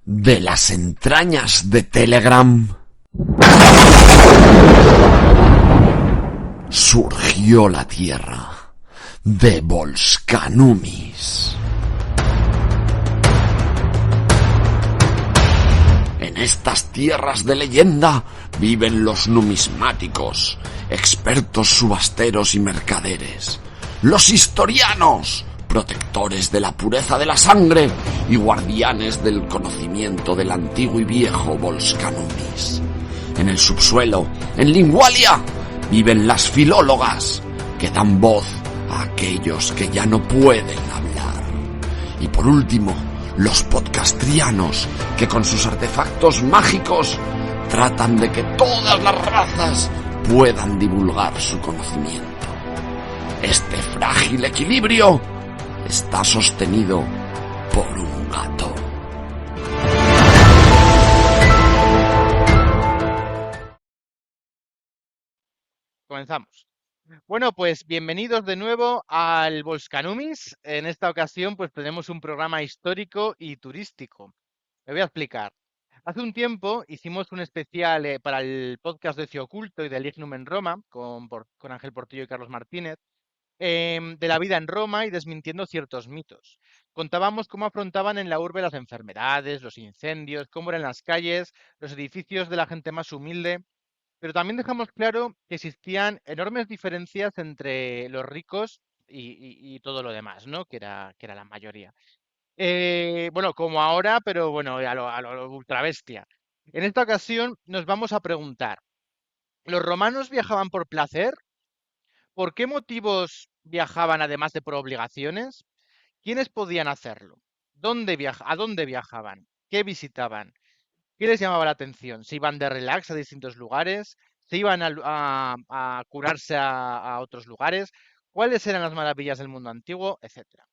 De las entrañas de Telegram surgió la tierra de Volskanumis. En estas tierras de leyenda viven los numismáticos, expertos subasteros y mercaderes, los historianos, protectores de la pureza de la sangre y guardianes del conocimiento del antiguo y viejo Volskanumis. En el subsuelo, en Lingualia, viven las filólogas, que dan voz a aquellos que ya no pueden hablar. Y por último, los podcastrianos, que con sus artefactos mágicos tratan de que todas las razas puedan divulgar su conocimiento. Este frágil equilibrio está sostenido por un gato. Comenzamos. Bueno, pues bienvenidos de nuevo al Volskanumis. En esta ocasión pues tenemos un programa histórico y turístico. Me voy a explicar. Hace un tiempo hicimos un especial para el podcast de Ocio Oculto y de Lignum en Roma con Ángel Portillo y Carlos Martínez, de la vida en Roma y desmintiendo ciertos mitos. Contábamos cómo afrontaban en la urbe las enfermedades, los incendios, cómo eran las calles, los edificios de la gente más humilde, pero también dejamos claro que existían enormes diferencias entre los ricos y todo lo demás, ¿no? Que era la mayoría. Bueno, como ahora, pero bueno, a lo ultra bestia. En esta ocasión nos vamos a preguntar, ¿los romanos viajaban por placer? ¿Por qué motivos viajaban además de por obligaciones? ¿Quiénes podían hacerlo? ¿A dónde viajaban? ¿Qué visitaban? ¿Qué les llamaba la atención? ¿Se iban de relax a distintos lugares? ¿Se iban a curarse a otros lugares? ¿Cuáles eran las maravillas del mundo antiguo? Etcétera.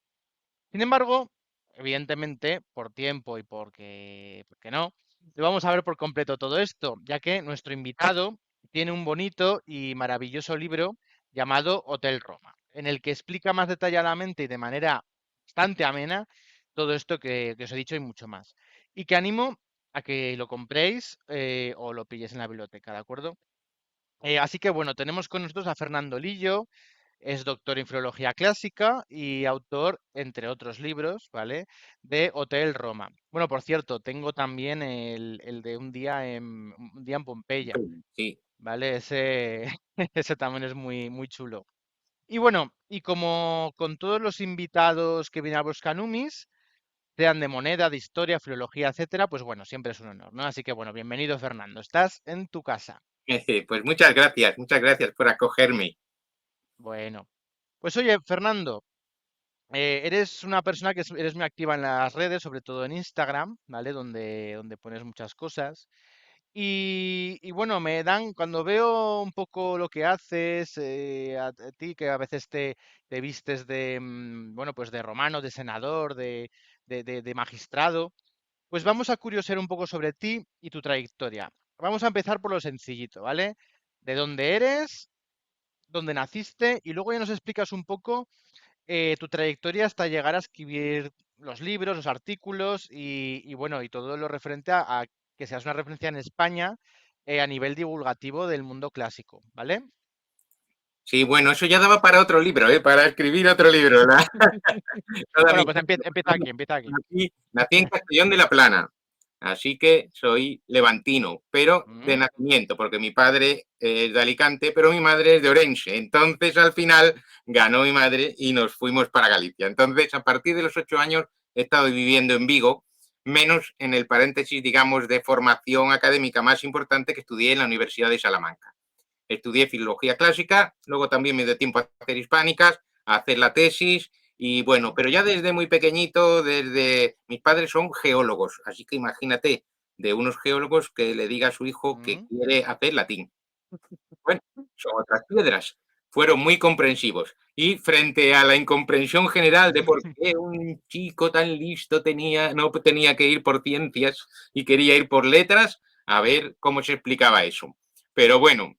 Sin embargo, evidentemente, por tiempo y porque no, lo vamos a ver por completo todo esto, ya que nuestro invitado tiene un bonito y maravilloso libro llamado Hotel Roma, en el que explica más detalladamente y de manera bastante amena todo esto que os he dicho y mucho más. Y que animo a que lo compréis o lo pilléis en la biblioteca, ¿de acuerdo? Así que bueno, tenemos con nosotros a Fernando Lillo, es doctor en filología clásica y autor, entre otros libros, ¿vale? De Hotel Roma. Bueno, por cierto, tengo también el de un día en Pompeya, Sí, ¿vale? Ese, ese también es muy, muy chulo. Y bueno, y como con todos los invitados que vienen a Boscanumis, sean de moneda, de historia, filología, etcétera, pues bueno, siempre es un honor, ¿no? Así que bueno, bienvenido, Fernando. Estás en tu casa. pues muchas gracias por acogerme. Bueno, pues oye, Fernando. Eres una persona que eres muy activa en las redes, sobre todo en Instagram, ¿vale? Donde pones muchas cosas. Y bueno, cuando veo un poco lo que haces, a ti que a veces te vistes bueno, pues de romano, de senador, de magistrado, pues vamos a curiosear un poco sobre ti y tu trayectoria. Vamos a empezar por lo sencillito, ¿vale? ¿De dónde eres? ¿Dónde naciste? Y luego ya nos explicas un poco tu trayectoria hasta llegar a escribir los libros, los artículos y bueno, y todo lo referente a que seas una referencia en España a nivel divulgativo del mundo clásico, ¿vale? Sí, bueno, eso ya daba para otro libro, ¿eh? Para escribir otro libro, ¿no? Toda Bueno, mi pues historia. empieza aquí, empieza aquí. Nací en Castellón de la Plana, así que soy levantino, pero de Mm, nacimiento, porque mi padre es de Alicante, pero mi madre es de Orense. Entonces, al final, ganó mi madre y nos fuimos para Galicia. Entonces, a partir de los 8 años, he estado viviendo en Vigo, menos en el paréntesis, digamos, de formación académica más importante que estudié en la Universidad de Salamanca. Estudié filología clásica, luego también me dio tiempo a hacer hispánicas, a hacer la tesis y bueno, pero ya desde muy pequeñito, desde mis padres son geólogos, así que imagínate de unos geólogos que le diga a su hijo que mm. quiere hacer latín. Bueno, son otras piedras. Fueron muy comprensivos. Y frente a la incomprensión general de por qué un chico tan listo no tenía que ir por ciencias y quería ir por letras, a ver cómo se explicaba eso. Pero bueno,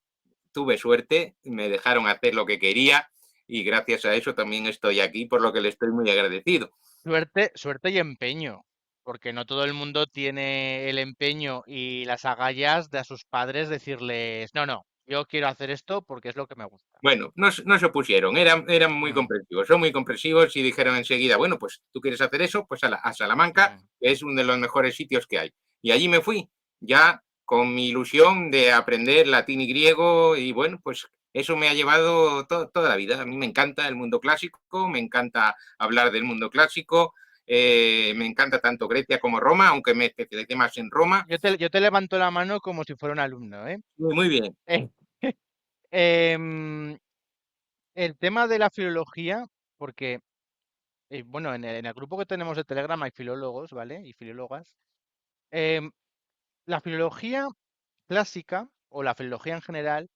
tuve suerte, me dejaron hacer lo que quería y gracias a eso también estoy aquí, por lo que le estoy muy agradecido. Suerte, suerte y empeño. porque no todo el mundo tiene el empeño y las agallas de a sus padres decirles, no, no, yo quiero hacer esto porque es lo que me gusta. Bueno, no se opusieron, eran muy Mm, comprensivos, son muy comprensivos y dijeron enseguida, bueno, pues tú quieres hacer eso, pues a Salamanca, mm. que es uno de los mejores sitios que hay. Y allí me fui, ya con mi ilusión de aprender latín y griego y bueno, pues eso me ha llevado toda la vida. A mí me encanta el mundo clásico, me encanta hablar del mundo clásico, me encanta tanto Grecia como Roma, aunque me especialicé más en Roma. Yo te levanto la mano como si fuera un alumno, ¿eh? Muy bien. Eh, em, el tema de la filología, porque, bueno, en el grupo que tenemos de Telegram hay filólogos, ¿vale? Y filólogas. em, la filología clásica o la filología en general,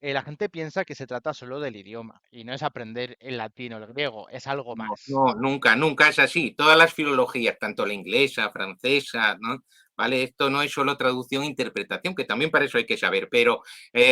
la gente piensa que se trata solo del idioma y no es aprender el latín o el griego, es algo No, más. no, nunca, nunca es así. Todas las filologías, tanto la inglesa, francesa, ¿no? ¿Vale? Esto no es solo traducción e interpretación, que también para eso hay que saber, pero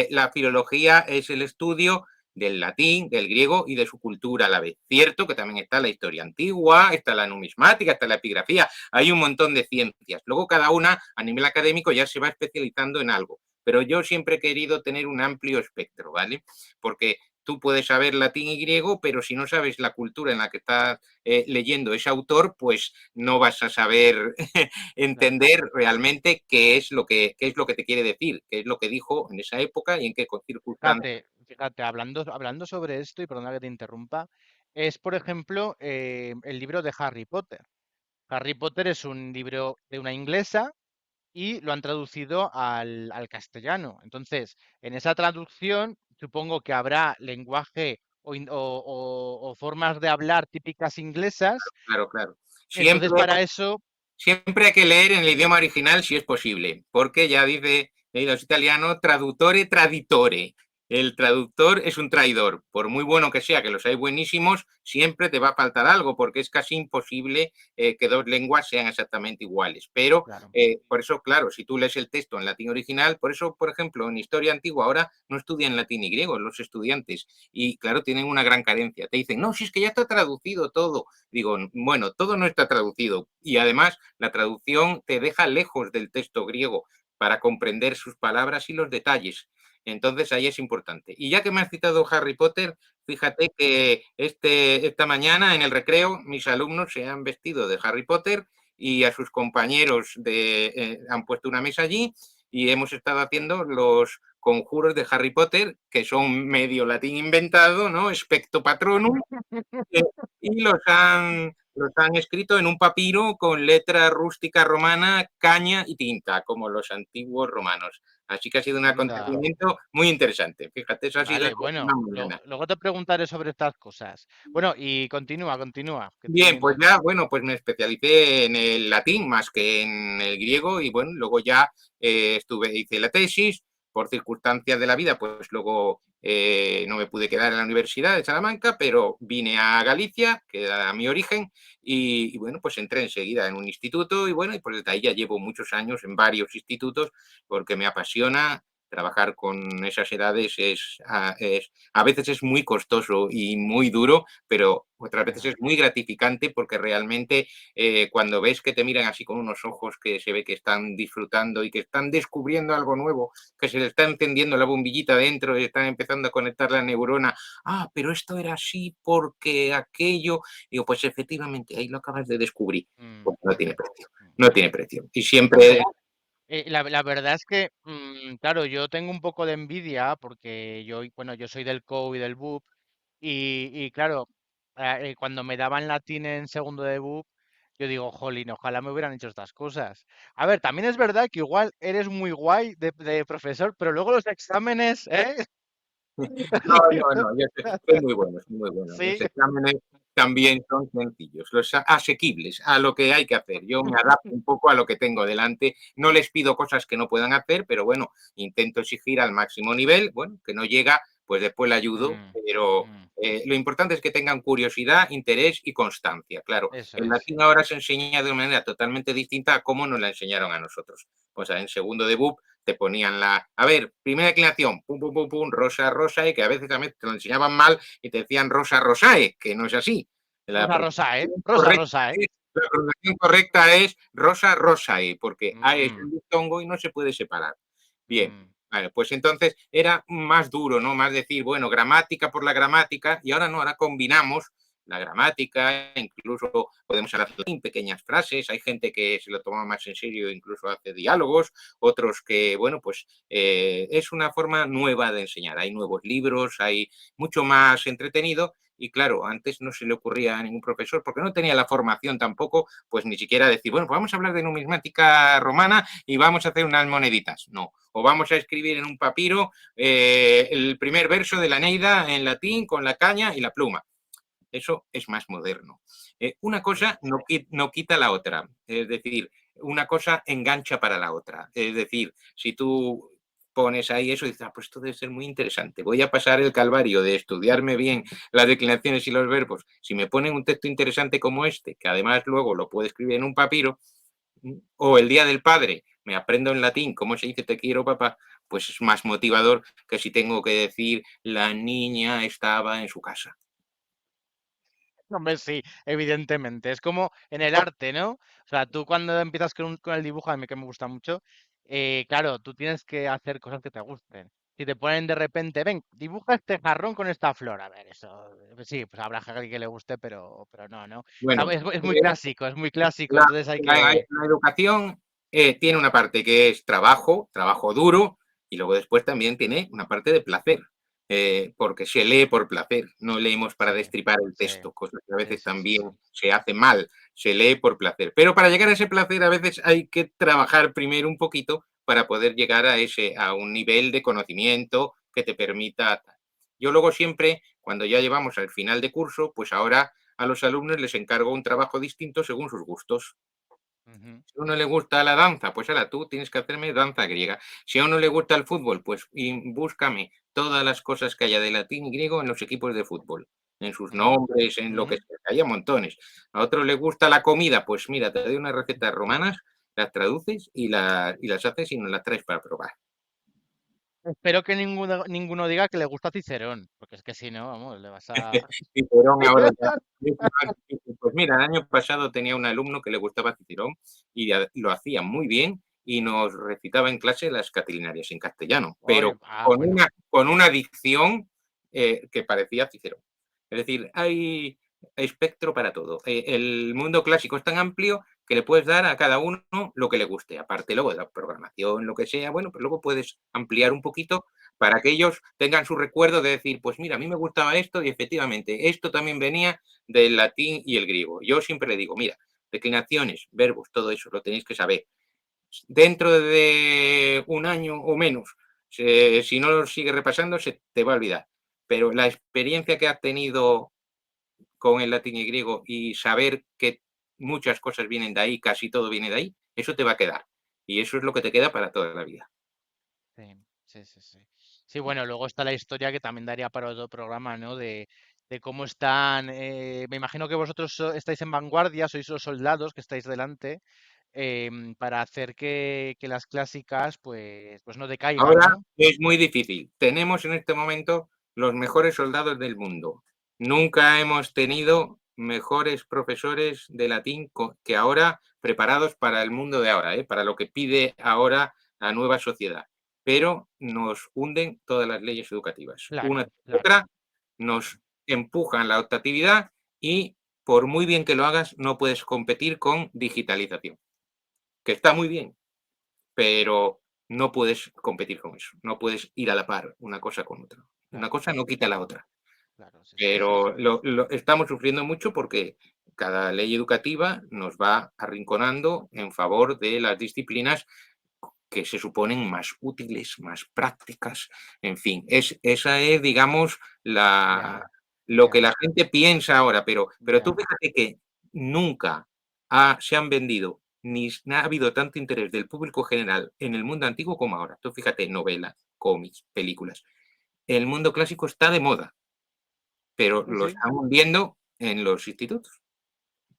la filología es el estudio del latín, del griego y de su cultura a la vez. Cierto que también está la historia antigua, está la numismática, está la epigrafía, hay un montón de ciencias. Luego cada una a nivel académico ya se va especializando en algo, pero yo siempre he querido tener un amplio espectro, ¿vale? Porque tú puedes saber latín y griego, pero si no sabes la cultura en la que estás leyendo ese autor, pues no vas a saber Claro. entender realmente qué es lo que te quiere decir, qué es lo que dijo en esa época y en qué circunstancias. Fíjate, hablando sobre esto, y perdona que te interrumpa, es, por ejemplo, el libro de Harry Potter. Harry Potter es un libro de una inglesa y lo han traducido al castellano. Entonces, en esa traducción, supongo que habrá lenguaje o formas de hablar típicas inglesas. Claro, claro. Entonces, Siempre para eso, Siempre hay que leer en el idioma original si es posible, porque ya dice los italianos traduttore traditore. El traductor es un traidor. Por muy bueno que sea, que los hay buenísimos, siempre te va a faltar algo, porque es casi imposible que dos lenguas sean exactamente iguales. Pero claro. por eso, claro, si tú lees el texto en latín original, por eso, por ejemplo, en historia antigua ahora no estudian latín y griego los estudiantes. Y claro, tienen una gran carencia. Te dicen, no, si es que ya está traducido todo. Digo, bueno, todo no está traducido. Y además, la traducción te deja lejos del texto griego para comprender sus palabras y los detalles. Entonces ahí es importante. Y ya que me has citado Harry Potter, fíjate que esta mañana en el recreo mis alumnos se han vestido de Harry Potter y a sus compañeros han puesto una mesa allí y hemos estado haciendo los conjuros de Harry Potter, que son medio latín inventado, ¿no? Expecto patronum, eh, y los han escrito en un papiro con letra rústica romana, caña y tinta, como los antiguos romanos. Así que ha sido un Anda. acontecimiento muy interesante. Fíjate, eso ha sido Vale, esta misma bueno, mañana. luego te preguntaré sobre estas cosas. Bueno, y continúa, que estoy Bien, viendo pues aquí. ya, bueno, pues me especialicé en el latín más que en el griego y bueno, luego ya hice la tesis, por circunstancias de la vida, pues luego no me pude quedar en la Universidad de Salamanca, pero vine a Galicia, que era mi origen, y bueno, pues entré enseguida en un instituto y bueno, y pues desde ahí ya llevo muchos años en varios institutos porque me apasiona. Trabajar con esas edades a veces es muy costoso y muy duro, pero otras veces Ya. es muy gratificante porque realmente cuando ves que te miran así con unos ojos que se ve que están disfrutando y que están descubriendo algo nuevo, que se le está encendiendo la bombillita dentro y están empezando a conectar la neurona, pero esto era así porque aquello, digo, pues efectivamente, ahí lo acabas de descubrir. Mm, Pues no tiene precio, mm. no tiene precio. Y Hombre, siempre, la verdad es que, claro, yo tengo un poco de envidia porque bueno, yo soy del COU y del BUP y claro, cuando me daban latín en segundo de BUP, yo digo, jolín, ojalá me hubieran hecho estas cosas. A ver, también es verdad que igual eres muy guay de profesor, pero luego los exámenes, ¿eh? no, no, no, yo soy muy bueno, soy muy bueno. Los Sí. exámenes también son sencillos, los asequibles a lo que hay que hacer. Yo me adapto un poco a lo que tengo delante. No les pido cosas que no puedan hacer, pero bueno, intento exigir al máximo nivel. Bueno, que no llega, pues después le ayudo, Mm, pero mm, lo importante es que tengan curiosidad, interés y constancia. Claro, eso el es. latín ahora se enseña de una manera totalmente distinta a cómo nos la enseñaron a nosotros. Pues en segundo de BUP te ponían a ver, primera declinación, pum, pum, pum, pum, rosa, rosa, y que a veces también te lo enseñaban mal y te decían rosa, rosae, que no es así. La Rosa Rosa, ¿eh? pronunciación Rosa correcta Rosa, ¿eh? es La pronunciación correcta es rosa, rosae, porque A es Mm, un diptongo y no se puede separar. Bien, mm. vale, pues entonces era más duro, ¿no? Más decir, bueno, gramática por la gramática, y ahora no, ahora combinamos la gramática, incluso podemos hablar en pequeñas frases, hay gente que se lo toma más en serio, incluso hace diálogos, otros que, bueno, pues es una forma nueva de enseñar, hay nuevos libros, hay mucho más entretenido. Y claro, antes no se le ocurría a ningún profesor, porque no tenía la formación tampoco, pues ni siquiera decir, bueno, pues vamos a hablar de numismática romana y vamos a hacer unas moneditas. No, o vamos a escribir en un papiro el primer verso de la Eneida en latín con la caña y la pluma. Eso es más moderno. Una Sí, cosa no quita la otra, es decir, una cosa engancha para la otra. Es decir, si tú pones ahí eso y dices, pues esto debe ser muy interesante, voy a pasar el calvario de estudiarme bien las declinaciones y los verbos, si me ponen un texto interesante como este, que además luego lo puedo escribir en un papiro, o el Día del Padre, me aprendo en latín cómo se dice te quiero papá, pues es más motivador que si tengo que decir la niña estaba en su casa. hombre, sí, evidentemente. Es como en el arte, ¿no? O sea, tú cuando empiezas con el dibujo, a mí que me gusta mucho, claro, tú tienes que hacer cosas que te gusten. Si te ponen de repente, ven, dibuja este jarrón con esta flor. A ver, eso, pues sí, pues habrá gente que le guste, pero no, ¿no? O sea, Bueno, es muy clásico, La, entonces hay que... la educación tiene una parte que es trabajo, trabajo duro, y luego después también tiene una parte de placer, porque se lee por placer, no leemos para Sí, destripar el sí, texto, cosa que a sí, veces sí, sí, también sí. se hace mal, se lee por placer. Pero para llegar a ese placer a veces hay que trabajar primero un poquito para poder llegar a un nivel de conocimiento que te permita. Yo luego siempre, cuando ya llevamos al final de curso, pues ahora a los alumnos les encargo un trabajo distinto según sus gustos. Ujú, Si a uno le gusta la danza, pues ahora tú tienes que hacerme danza griega. Si a uno le gusta el fútbol, pues búscame todas las cosas que haya de latín y griego en los equipos de fútbol, en sus ujú, nombres, en lo ujú. que sea, que haya montones. A otro le gusta la comida, pues mira, te doy unas recetas romanas, las traduces y las haces y nos las traes para probar. Espero que ninguno diga que le gusta Cicerón, porque es que si no, vamos, le vas a... Cicerón ahora ya. Pues mira, el año pasado tenía un alumno que le gustaba Cicerón y lo hacía muy bien y nos recitaba en clase las Catilinarias en castellano, Oye, pero bueno, con una dicción que parecía Cicerón. Es decir, hay espectro para todo. El mundo clásico es tan amplio que le puedes dar a cada uno lo que le guste. Aparte luego de la programación, lo que sea, bueno, pues luego puedes ampliar un poquito para que ellos tengan su recuerdo de decir, pues mira, a mí me gustaba esto y efectivamente esto también venía del latín y el griego. Yo siempre le digo, mira, declinaciones, verbos, todo eso lo tenéis que saber. Dentro de un año o menos, si no lo sigues repasando, se te va a olvidar. Pero la experiencia que has tenido con el latín y griego y saber que muchas cosas vienen de ahí, casi todo viene de ahí, eso te va a quedar. Y eso es lo que te queda para toda la vida. sí, sí, sí, sí. Sí, bueno, luego está la historia que también daría para otro programa, ¿no? De cómo están, me imagino que vosotros estáis en vanguardia, sois los soldados que estáis delante, para hacer que las clásicas, pues no decaigan, Ahora ¿no? es muy difícil. Tenemos en este momento los mejores soldados del mundo. Nunca hemos tenido mejores profesores de latín que ahora preparados para el mundo de ahora, para lo que pide ahora la nueva sociedad. Pero nos hunden todas las leyes educativas. Una Claro, tras claro, otra nos empujan la optatividad y por muy bien que lo hagas, no puedes competir con digitalización, que está muy bien, pero no puedes competir con eso, no puedes ir a la par una cosa con otra. Una claro, cosa no quita la otra, claro, sí, sí, sí, sí. pero lo estamos sufriendo mucho porque cada ley educativa nos va arrinconando en favor de las disciplinas que se suponen más útiles, más prácticas, en fin, esa es, digamos, Ya, lo que ya, la gente piensa ahora, pero tú ya. fíjate que nunca se han vendido, ni ha habido tanto interés del público general en el mundo antiguo como ahora. Tú fíjate, novelas, cómics, películas. El mundo clásico está de moda, pero Sí, lo sí, estamos viendo en los institutos.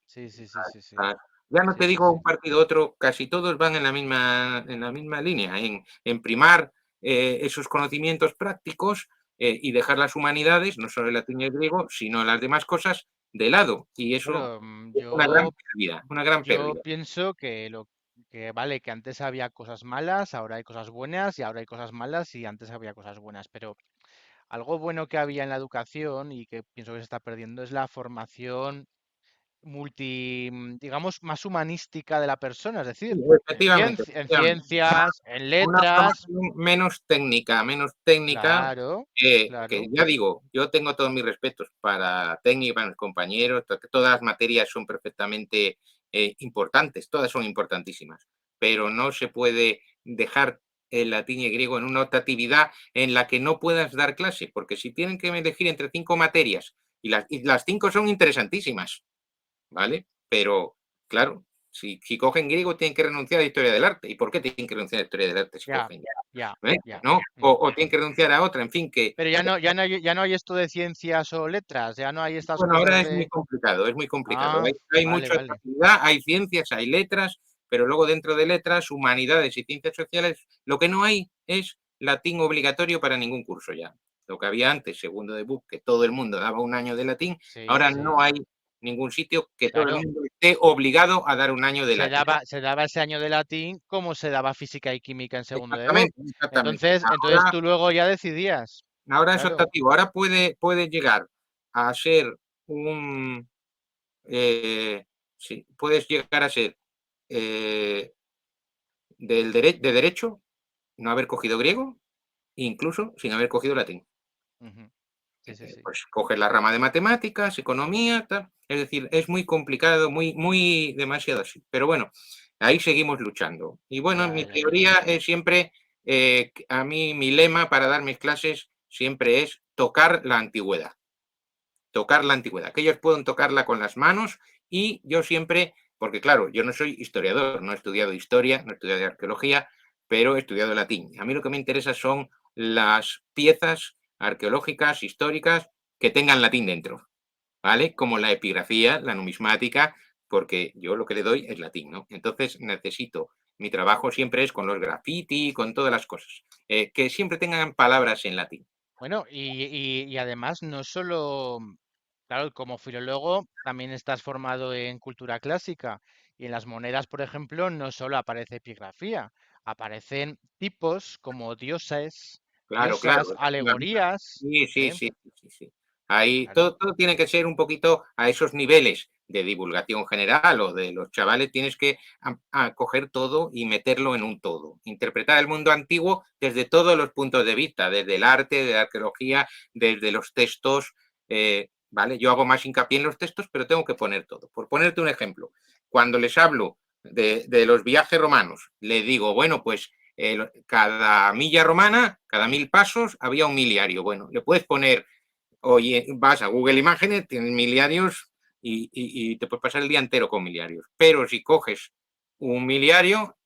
sí, sí, sí, sí, sí, Ah, ya no sí, te sí, digo sí. un partido otro, casi todos van en la misma línea, en primar esos conocimientos prácticos y dejar las humanidades, no solo el latín y el griego, sino las demás cosas de lado y eso Claro, es una gran yo, pérdida, una gran yo pérdida. pienso que vale, que antes había cosas malas, ahora hay cosas buenas y ahora hay cosas malas y antes había cosas buenas, pero algo bueno que había en la educación y que pienso que se está perdiendo es la formación digamos, más humanística de la persona, es Sí, decir, efectivamente, en efectivamente. ciencias, en Una letras, formación menos técnica, claro, que claro, ya digo, yo tengo todos mis respetos para técnica, para mis compañeros, todas las materias son perfectamente importantes, todas son importantísimas, pero no se puede dejar el latín y el griego en una optatividad en la que no puedas dar clase, porque si tienen que elegir entre 5 materias y las 5 son interesantísimas, ¿vale? Pero, claro, si cogen griego tienen que renunciar a la historia del arte. ¿Y por qué tienen que renunciar a la historia del arte si ya, cogen? ya, ya. ¿No? Mm. O tienen que renunciar a otra, en fin, que, Pero ya no hay esto de ciencias o letras, ya no hay estas bueno, cosas ahora es muy de... complicado, es muy complicado. Ah, Hay vale, mucha vale. actividad, hay ciencias, hay letras, pero luego dentro de letras, humanidades y ciencias sociales, lo que no hay es latín obligatorio para ningún curso ya. Lo que había antes, segundo de BUP, que todo el mundo daba un año de latín, Sí, ahora sí. no hay ningún sitio que todo el Claro, mundo esté obligado a dar un año de latín. se daba ese año de latín como se daba física y química en segundo de BUP. Exactamente, exactamente. Entonces tú luego ya decidías. Ahora es Claro. optativo. Ahora puede llegar a ser un, eh, sí, puedes llegar a ser eh, de derecho, no haber cogido griego, incluso sin haber cogido latín. Ujú. Sí, sí, sí. Pues coges la rama de matemáticas, economía, tal. Es decir, es muy complicado, muy demasiado así. Pero bueno, ahí seguimos luchando. Y bueno, Ya, mi ya. teoría es siempre, a mí mi lema para dar mis clases siempre es tocar la antigüedad. Tocar la antigüedad, que ellos puedan tocarla con las manos y yo siempre, porque claro, yo no soy historiador, no he estudiado historia, no he estudiado arqueología, pero he estudiado latín. A mí lo que me interesa son las piezas arqueológicas, históricas, que tengan latín dentro, ¿vale? Como la epigrafía, la numismática, porque yo lo que le doy es latín, ¿no? Entonces necesito, mi trabajo siempre es con los graffiti, con todas las cosas, que siempre tengan palabras en latín. Bueno, y además no solo, claro, como filólogo también estás formado en cultura clásica y en las monedas, por ejemplo, no solo aparece epigrafía, aparecen tipos como dioses, Claro, claro, diosas, efectivamente. alegorías, Sí, sí, ¿eh? sí, sí, sí, sí. Ahí Claro, todo tiene que ser un poquito a esos niveles de divulgación general o de los chavales, tienes que coger todo y meterlo en un todo. Interpretar el mundo antiguo desde todos los puntos de vista, desde el arte, de la arqueología, desde los textos, ¿vale? Yo hago más hincapié en los textos, pero tengo que poner todo. Por ponerte un ejemplo, cuando les hablo de los viajes romanos, les digo, bueno, pues cada milla romana, cada 1000 pasos, había un miliario. Bueno, le puedes poner, oye, vas a Google Imágenes, tienes miliarios y te puedes pasar el día entero con miliarios. Pero si coges un miliario,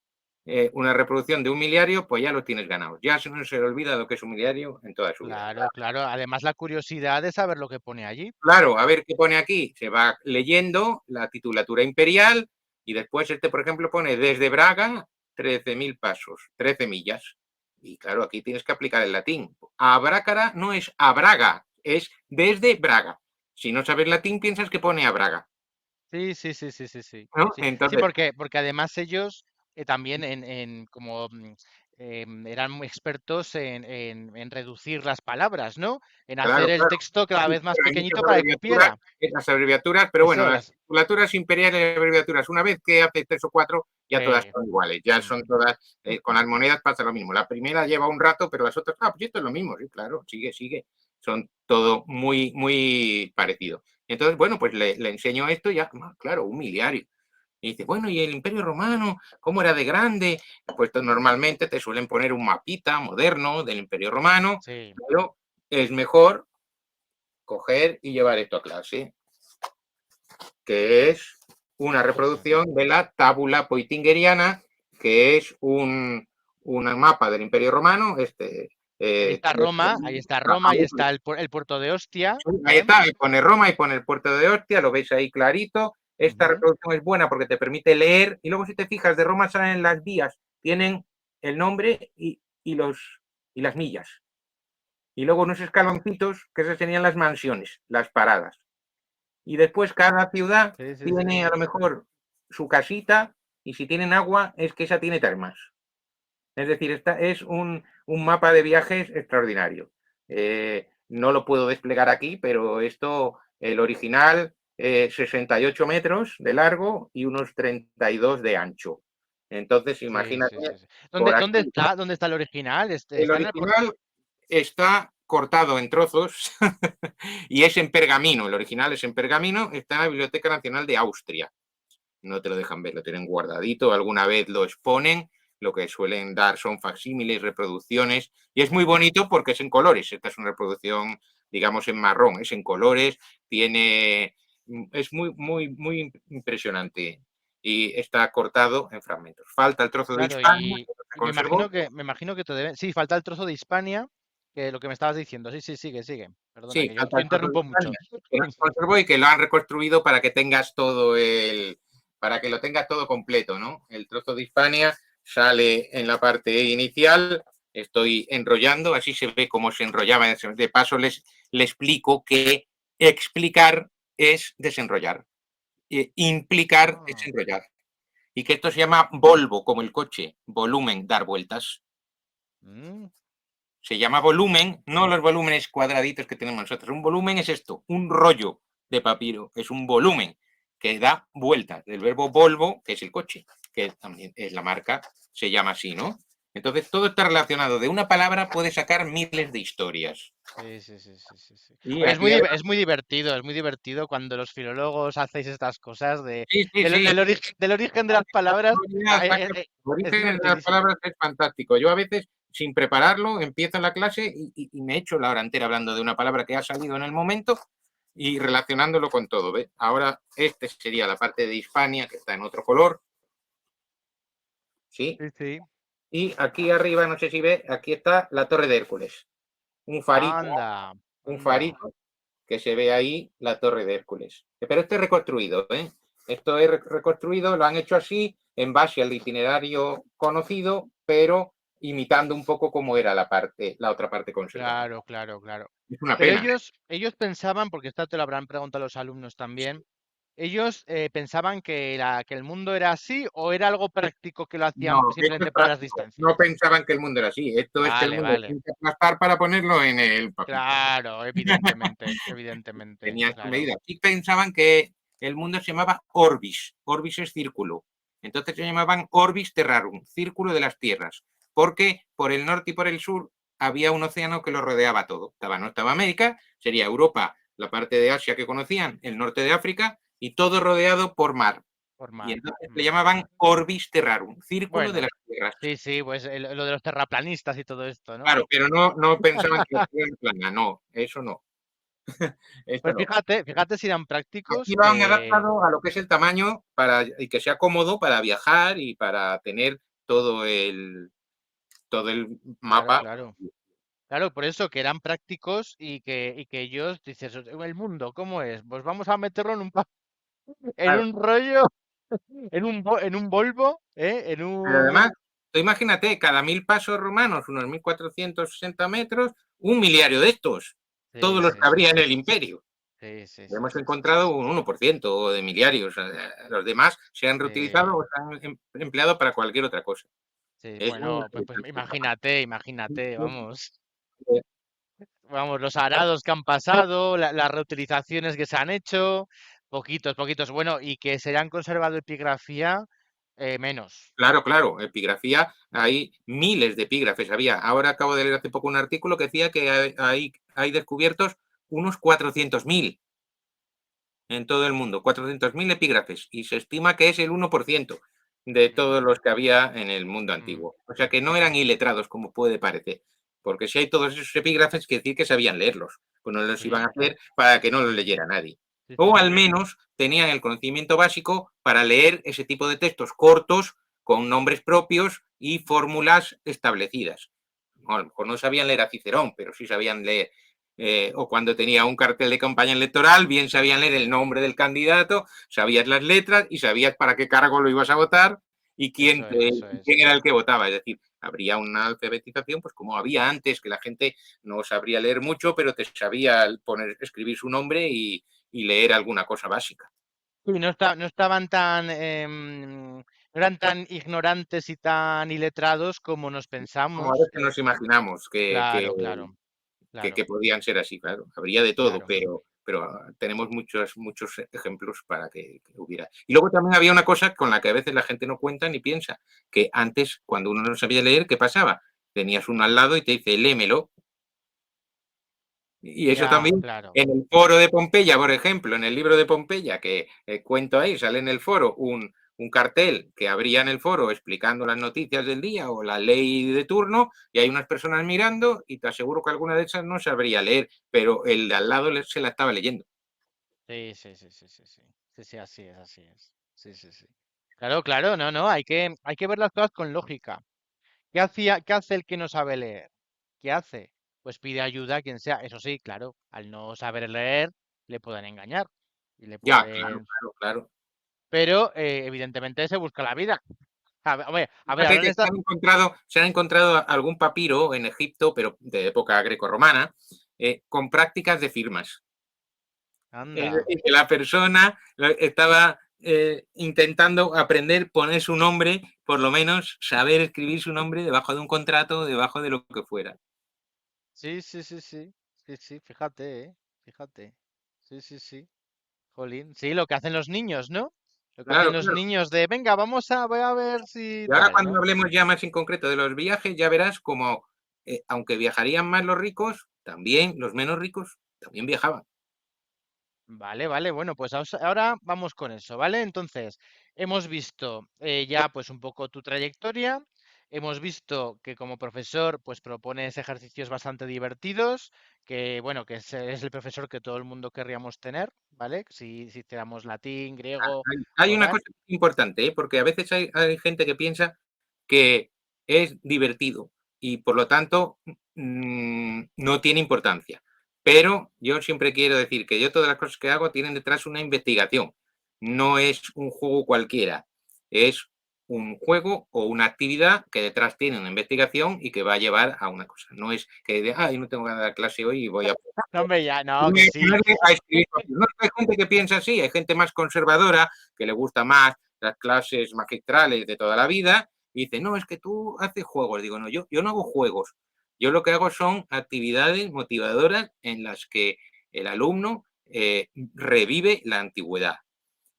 una reproducción de un miliario, pues ya lo tienes ganado. Ya no se le olvida lo que es un miliario en toda su vida. claro, claro. Además la curiosidad de saber lo que pone allí. Claro, a ver qué pone aquí. Se va leyendo la titulatura imperial y después este, por ejemplo, pone desde Braga 13.000 pasos, 13 millas. Y claro, aquí tienes que aplicar el latín. Abrácara no es a Braga, es desde Braga. Si no sabes latín, piensas que pone a Braga, Sí, sí, sí, sí, sí, sí. ¿no? Sí, sí, Entonces, porque además ellos también como eran muy expertos en reducir las palabras, ¿no? En hacer claro, el claro. texto cada Sí, vez más pero hay pequeñito para que cupiera. las abreviaturas, pero bueno, Eso, las las... titulaturas imperiales y abreviaturas, una vez que haces 3 o 4, ya todas Sí. son iguales, ya Mm. son todas, con las monedas pasa lo mismo. La primera lleva un rato, pero las otras, pues esto es lo mismo, sí, claro, sigue, sigue. Son todo muy parecido. Entonces, bueno, pues le enseño esto y ya, claro, un miliario. Y dice, bueno, ¿y el Imperio Romano? ¿Cómo era de grande? Pues normalmente te suelen poner un mapita moderno del Imperio Romano, Sí. pero es mejor coger y llevar esto a clase, que es una Eso. reproducción de la tábula poitingeriana, que es un mapa del Imperio Romano. Ahí está Roma, ahí está el puerto de Ostia, Ahí ¿eh? está, y pone Roma y pone el puerto de Ostia, lo veis ahí clarito. Esta Ujú. reproducción es buena porque te permite leer, y luego si te fijas, de Roma salen las vías, tienen el nombre y las millas. Y luego unos escaloncitos que se tenían las mansiones, las paradas. Y después cada ciudad Sí, sí, sí. tiene a lo mejor su casita y si tienen agua es que esa tiene termas. Es decir, esta es un mapa de viajes extraordinario. No lo puedo desplegar aquí, pero esto, el original, 68 metros de largo y unos 32 de ancho. Entonces, Sí, imagínate, sí, sí, sí. por ¿Dónde aquí. está? ¿Dónde está el original? El ¿Está en el original está cortado en trozos y es en pergamino. El original es en pergamino, está en la Biblioteca Nacional de Austria. No te lo dejan ver, lo tienen guardadito, alguna vez lo exponen, lo que suelen dar son facsímiles, reproducciones, y es muy bonito porque es en colores. Esta es una reproducción, digamos, en marrón, es en colores, tiene, es muy impresionante y está cortado en fragmentos. Falta el trozo de Claro, Hispania, que no se y conservó. me imagino que te deben. Sí, falta el trozo de Hispania, que lo que me estabas diciendo. Sí, sí, sigue, sigue. Perdona, Sí, que yo falta el trozo de interrumpo mucho. Hispania, que no se conservó y que lo han reconstruido para que tengas todo el, para que lo tengas todo completo, ¿no? El trozo de Hispania sale en la parte inicial, estoy enrollando, así se ve cómo se enrollaba. De paso les explico que explicar es desenrollar, implicar es Ah, enrollar. Y que esto se llama Volvo, como el coche, volumen, dar vueltas. mm, Se llama volumen, no los volúmenes cuadraditos que tenemos nosotros. Un volumen es esto, un rollo de papiro, es un volumen que da vueltas. Del verbo Volvo, que es el coche, que también es la marca, se llama así, ¿no? Entonces todo está relacionado. De una palabra puede sacar miles de historias. sí, sí, sí, sí, sí, sí. Y Oye, aquí es muy divertido cuando los filólogos hacéis estas cosas sí, sí, sí. del origen de las palabras. El Es origen de las divertidísimo. palabras es fantástico. Yo a veces, sin prepararlo, empiezo la clase y me echo la hora entera hablando de una palabra que ha salido en el momento y relacionándolo con todo. ¿Ve? Ahora, este sería la parte de Hispania, que está en otro color. ¿Sí? Sí, sí. Y aquí arriba, no sé si ve, aquí está la Torre de Hércules. Un farito, Anda, un anda. farito que se ve ahí la Torre de Hércules. Pero este es reconstruido, ¿eh? Esto es reconstruido, lo han hecho así en base al itinerario conocido, pero imitando un poco cómo era la otra parte conservada. Claro, claro, claro. Es una Pero pena. ellos pensaban, porque esto te lo habrán preguntado los alumnos también, ellos pensaban que el mundo era así o era algo práctico que lo No, hacían esto es simplemente por las práctico. No distancias. pensaban que el mundo era así. Esto es que el Vale, mundo vale. tiene que aplastar para ponerlo en el papito. Claro, evidentemente, evidentemente, Tenía su claro. medida. Y pensaban que el mundo se llamaba Orbis. Orbis es círculo. Entonces se llamaban Orbis Terrarum, círculo de las tierras, porque por el norte y por el sur había un océano que lo rodeaba todo. No estaba América, sería Europa, la parte de Asia que conocían, el norte de África, y todo rodeado por mar. Por Y mar. entonces le Mm. llamaban Orbis Terrarum, círculo de Bueno, las tierras. sí, sí, pues lo de los terraplanistas y todo esto, ¿no? Claro, pero no pensaban que la Tierra era plana, no, eso no, esto Pues no. fíjate si eran Aquí prácticos lo han que... adaptado a lo que es el tamaño para, y que sea cómodo para viajar y para tener todo el Claro, mapa. claro. Claro, por eso que eran prácticos y que ellos, dices, el mundo, ¿cómo es? Pues vamos a meterlo en en Claro, un rollo, en un Volvo, ¿eh? En pero además, un... tú imagínate, cada 1000 pasos romanos, unos 1460 metros, un miliario de estos, Sí, todos los sí, que sí, habría en sí. el imperio. Sí, sí, sí, Hemos sí, sí, sí, encontrado un 1% de miliarios. Los demás se han sí, reutilizado o se han empleado para cualquier otra cosa. sí. Es un Bueno, pues imagínate, imagínate, vamos. eh, Vamos, los arados que han pasado, las reutilizaciones que se han hecho, poquitos, poquitos. Bueno, y que se hayan conservado epigrafía, menos. Claro, claro, epigrafía, hay miles de epígrafes, había. Ahora acabo de leer hace poco un artículo que decía que hay descubiertos unos 400.000 en todo el mundo, 400.000 epígrafes, y se estima que es el 1% de todos Mm, los que había en el mundo mm, antiguo. O sea que no eran iletrados, como puede parecer, porque si hay todos esos epígrafes, quiere decir que sabían leerlos, pues no los iban a sí, hacer para que no los leyera nadie. sí, sí, O al sí. menos tenían el conocimiento básico para leer ese tipo de textos cortos, con nombres propios y fórmulas establecidas. A lo mejor no sabían leer a Cicerón, pero sí sabían leer o cuando tenía un cartel de campaña electoral, bien sabían leer el nombre del candidato, sabías las letras y sabías para qué cargo lo ibas a votar y Eso es, eso es. quién era el que votaba. Es decir, habría una alfabetización, pues como había antes, que la gente no sabría leer mucho, pero te sabía poner, escribir su nombre y leer alguna cosa básica. Y no estaban tan, no eran tan ignorantes y tan iletrados como nos Como a pensamos. veces nos imaginamos Claro, claro, que claro, podían ser así, claro. Habría de todo, claro. pero tenemos muchos ejemplos para que hubiera. Y luego también había una cosa con la que a veces la gente no cuenta ni piensa, que antes, cuando uno no sabía leer, ¿qué pasaba? Tenías uno al lado y te dice, léemelo. Y eso Ya, también claro. en el foro de Pompeya, por ejemplo, en el libro de Pompeya, que cuento ahí, sale en el foro un cartel que abría en el foro explicando las noticias del día o la ley de turno, y hay unas personas mirando, y te aseguro que alguna de esas no sabría leer, pero el de al lado se la estaba leyendo. Sí, sí, sí, sí, sí, sí. Sí, sí, así es, así es. Sí, sí, sí. Claro, claro, no, no, hay que ver las cosas con lógica. ¿Qué hace el que no sabe leer? ¿Qué hace? Pues pide ayuda a quien sea. Eso sí, claro, al no saber leer, le pueden engañar y le Ya, claro, pueden. claro, claro. Pero evidentemente se busca la vida. A ver, Fíjate ahora en que esta. se han encontrado algún papiro en Egipto, pero de época grecorromana, con prácticas de firmas. Es Anda. decir, que la persona estaba intentando aprender, poner su nombre, por lo menos saber escribir su nombre debajo de un contrato, debajo de lo que fuera. Sí, sí, sí, sí. Sí, sí, fíjate, fíjate. Sí, sí, sí. Jolín. Sí, lo que hacen los niños, ¿no? Lo que hacen Claro, los claro. niños de, venga, voy a ver si Y ahora tal, cuando ¿no? hablemos ya más en concreto de los viajes, ya verás como, aunque viajarían más los ricos, también los menos ricos también viajaban. Vale, vale, bueno, pues ahora vamos con eso, ¿vale? Entonces, hemos visto ya pues un poco tu trayectoria, hemos visto que como profesor pues propones ejercicios bastante divertidos, que bueno, que es el profesor que todo el mundo querríamos tener, ¿vale? Si hiciéramos latín, griego Hay o una tal. cosa importante, ¿eh? Porque a veces hay gente que piensa que es divertido y por lo tanto no tiene importancia. Pero yo siempre quiero decir que yo todas las cosas que hago tienen detrás una investigación. No es un juego cualquiera, es un juego o una actividad que detrás tiene una investigación y que va a llevar a una cosa. No es que, ay, no tengo ganas de dar clase hoy y voy a No, hombre, ya, no, que sí. ponerme a escribir papeles. No, hay gente que piensa así, hay gente más conservadora que le gusta más las clases magistrales de toda la vida y dice, no, es que tú haces juegos. Digo, no, yo no hago juegos. Yo lo que hago son actividades motivadoras en las que el alumno revive la antigüedad.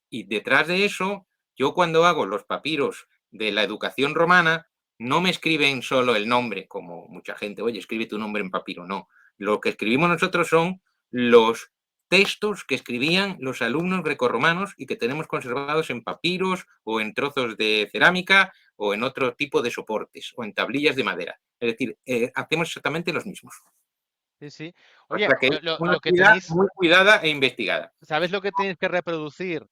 Y detrás de eso, yo cuando hago los papiros de la educación romana, no me escriben solo el nombre, como mucha gente, oye, escribe tu nombre en papiro, no. Lo que escribimos nosotros son los textos que escribían los alumnos grecorromanos y que tenemos conservados en papiros o en trozos de cerámica o en otro tipo de soportes o en tablillas de madera. Es decir, hacemos exactamente los mismos. Sí, sí. O Oye, sea que es una lo que actividad tenéis, muy cuidada e investigada. ¿sabes lo que tenéis que reproducir?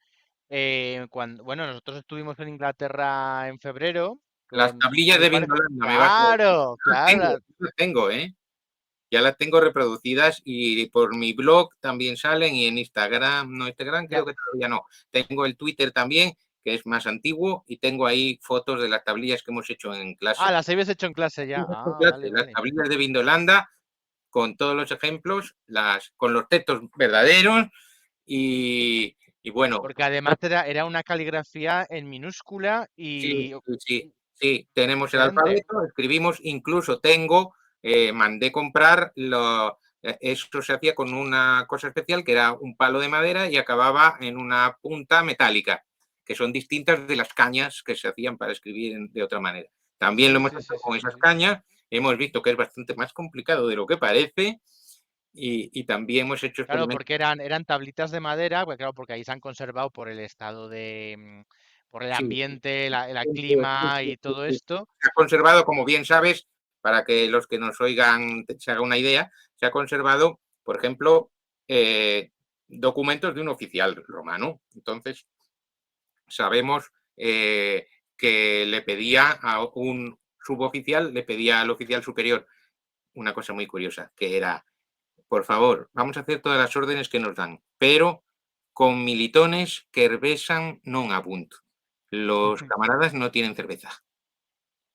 Bueno, nosotros estuvimos en Inglaterra en febrero Las con, tablillas me de parece, Vindolanda me vas a decir. claro, claro, Las tengo, ¿eh? Ya las tengo reproducidas y por mi blog también salen y en Instagram, no, Instagram ya, creo que todavía no. Tengo el Twitter también, que es más antiguo, y tengo ahí fotos de las tablillas que hemos hecho en clase. las habéis hecho en clase ya, vale, Las vale, tablillas de Vindolanda con todos los ejemplos, con los textos verdaderos y bueno, porque además era una caligrafía en minúscula sí, y sí, sí, sí, tenemos el excelente. alfabeto, escribimos, incluso mandé comprar esto se hacía con una cosa especial que era un palo de madera y acababa en una punta metálica, que son distintas de las cañas que se hacían para escribir de otra manera. También lo Sí, hemos sí, hecho sí, sí, con sí, esas sí. cañas, hemos visto que es bastante más complicado de lo que parece y también hemos hecho Claro, experimentos. porque eran tablitas de madera, pues claro, porque ahí se han conservado por el estado de, por el Sí, ambiente, el sí, clima sí, y todo sí. esto. Se ha conservado, como bien sabes, para que los que nos oigan se hagan una idea, se ha conservado, por ejemplo, documentos de un oficial romano. Entonces, sabemos que le pedía a un suboficial, le pedía al oficial superior una cosa muy curiosa, que era, por favor, vamos a hacer todas las órdenes que nos dan, pero con militones que herbesan non abunt. Los camaradas no tienen cerveza.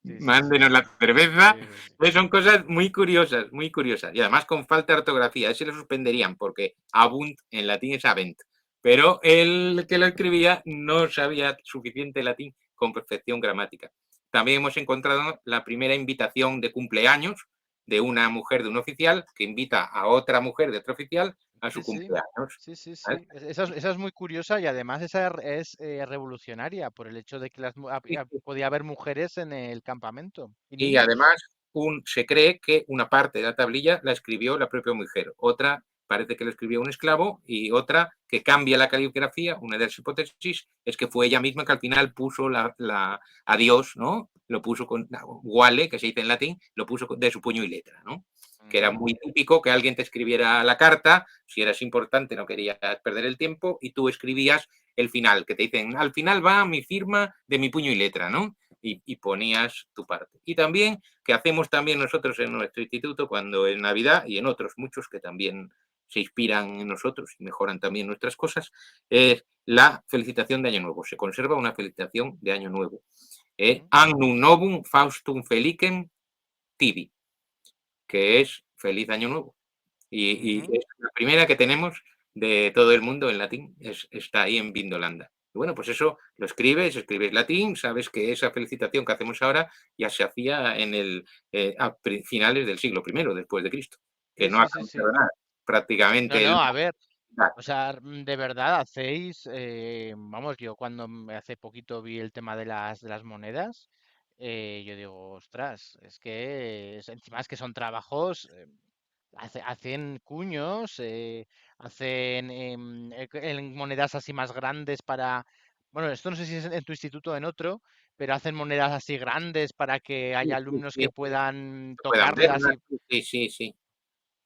Sí, sí, sí, mándenos sí. la cerveza. Sí, sí, sí. Pues son cosas muy curiosas, muy curiosas. Y además con falta de ortografía. Ese lo suspenderían porque abunt en latín es avent. Pero el que lo escribía no sabía suficiente latín con perfección gramática. También hemos encontrado la primera invitación de cumpleaños de una mujer de un oficial que invita a otra mujer de otro oficial a su Sí, sí. cumpleaños. Sí, sí, ¿Vale? sí. Esa es muy curiosa y además esa es revolucionaria por el hecho de que Sí, sí. podía haber mujeres en el campamento y Y niños. además se cree que una parte de la tablilla la escribió la propia mujer, otra parece que lo escribió un esclavo y otra que cambia la caligrafía. Una de las hipótesis es que fue ella misma que al final puso a Dios, ¿no? Lo puso con Wale, que se dice en latín, lo puso de su puño y letra, ¿no? Que era muy típico que alguien te escribiera la carta, si eras importante no querías perder el tiempo y tú escribías el final, que te dicen, al final va mi firma de mi puño y letra, ¿no? Y ponías tu parte. Y también, que hacemos también nosotros en nuestro instituto, cuando en Navidad y en otros muchos que también se inspiran en nosotros y mejoran también nuestras cosas, es la felicitación de Año Nuevo. Se conserva una felicitación de Año Nuevo. Annum Novum Faustum Felicem Tibi, que es Feliz Año Nuevo. Y es la primera que tenemos de todo el mundo en latín, está ahí en Vindolanda. Y bueno, pues eso lo escribes latín, sabes que esa felicitación que hacemos ahora ya se hacía a finales del siglo I después de Cristo, que Sí, no ha sí, sí, sí. cambiado nada. No, Prácticamente no, a ver, nada. o sea, de verdad hacéis, vamos, yo cuando hace poquito vi el tema de las monedas, yo digo, ostras, es que encima es que son trabajos, hacen cuños, hacen en monedas así más grandes para, bueno, esto no sé si es en tu instituto o en otro, pero hacen monedas así grandes para que Sí, haya sí, alumnos que sí, sí, puedan que puedan tocarlas verlas. y, Sí, sí, sí.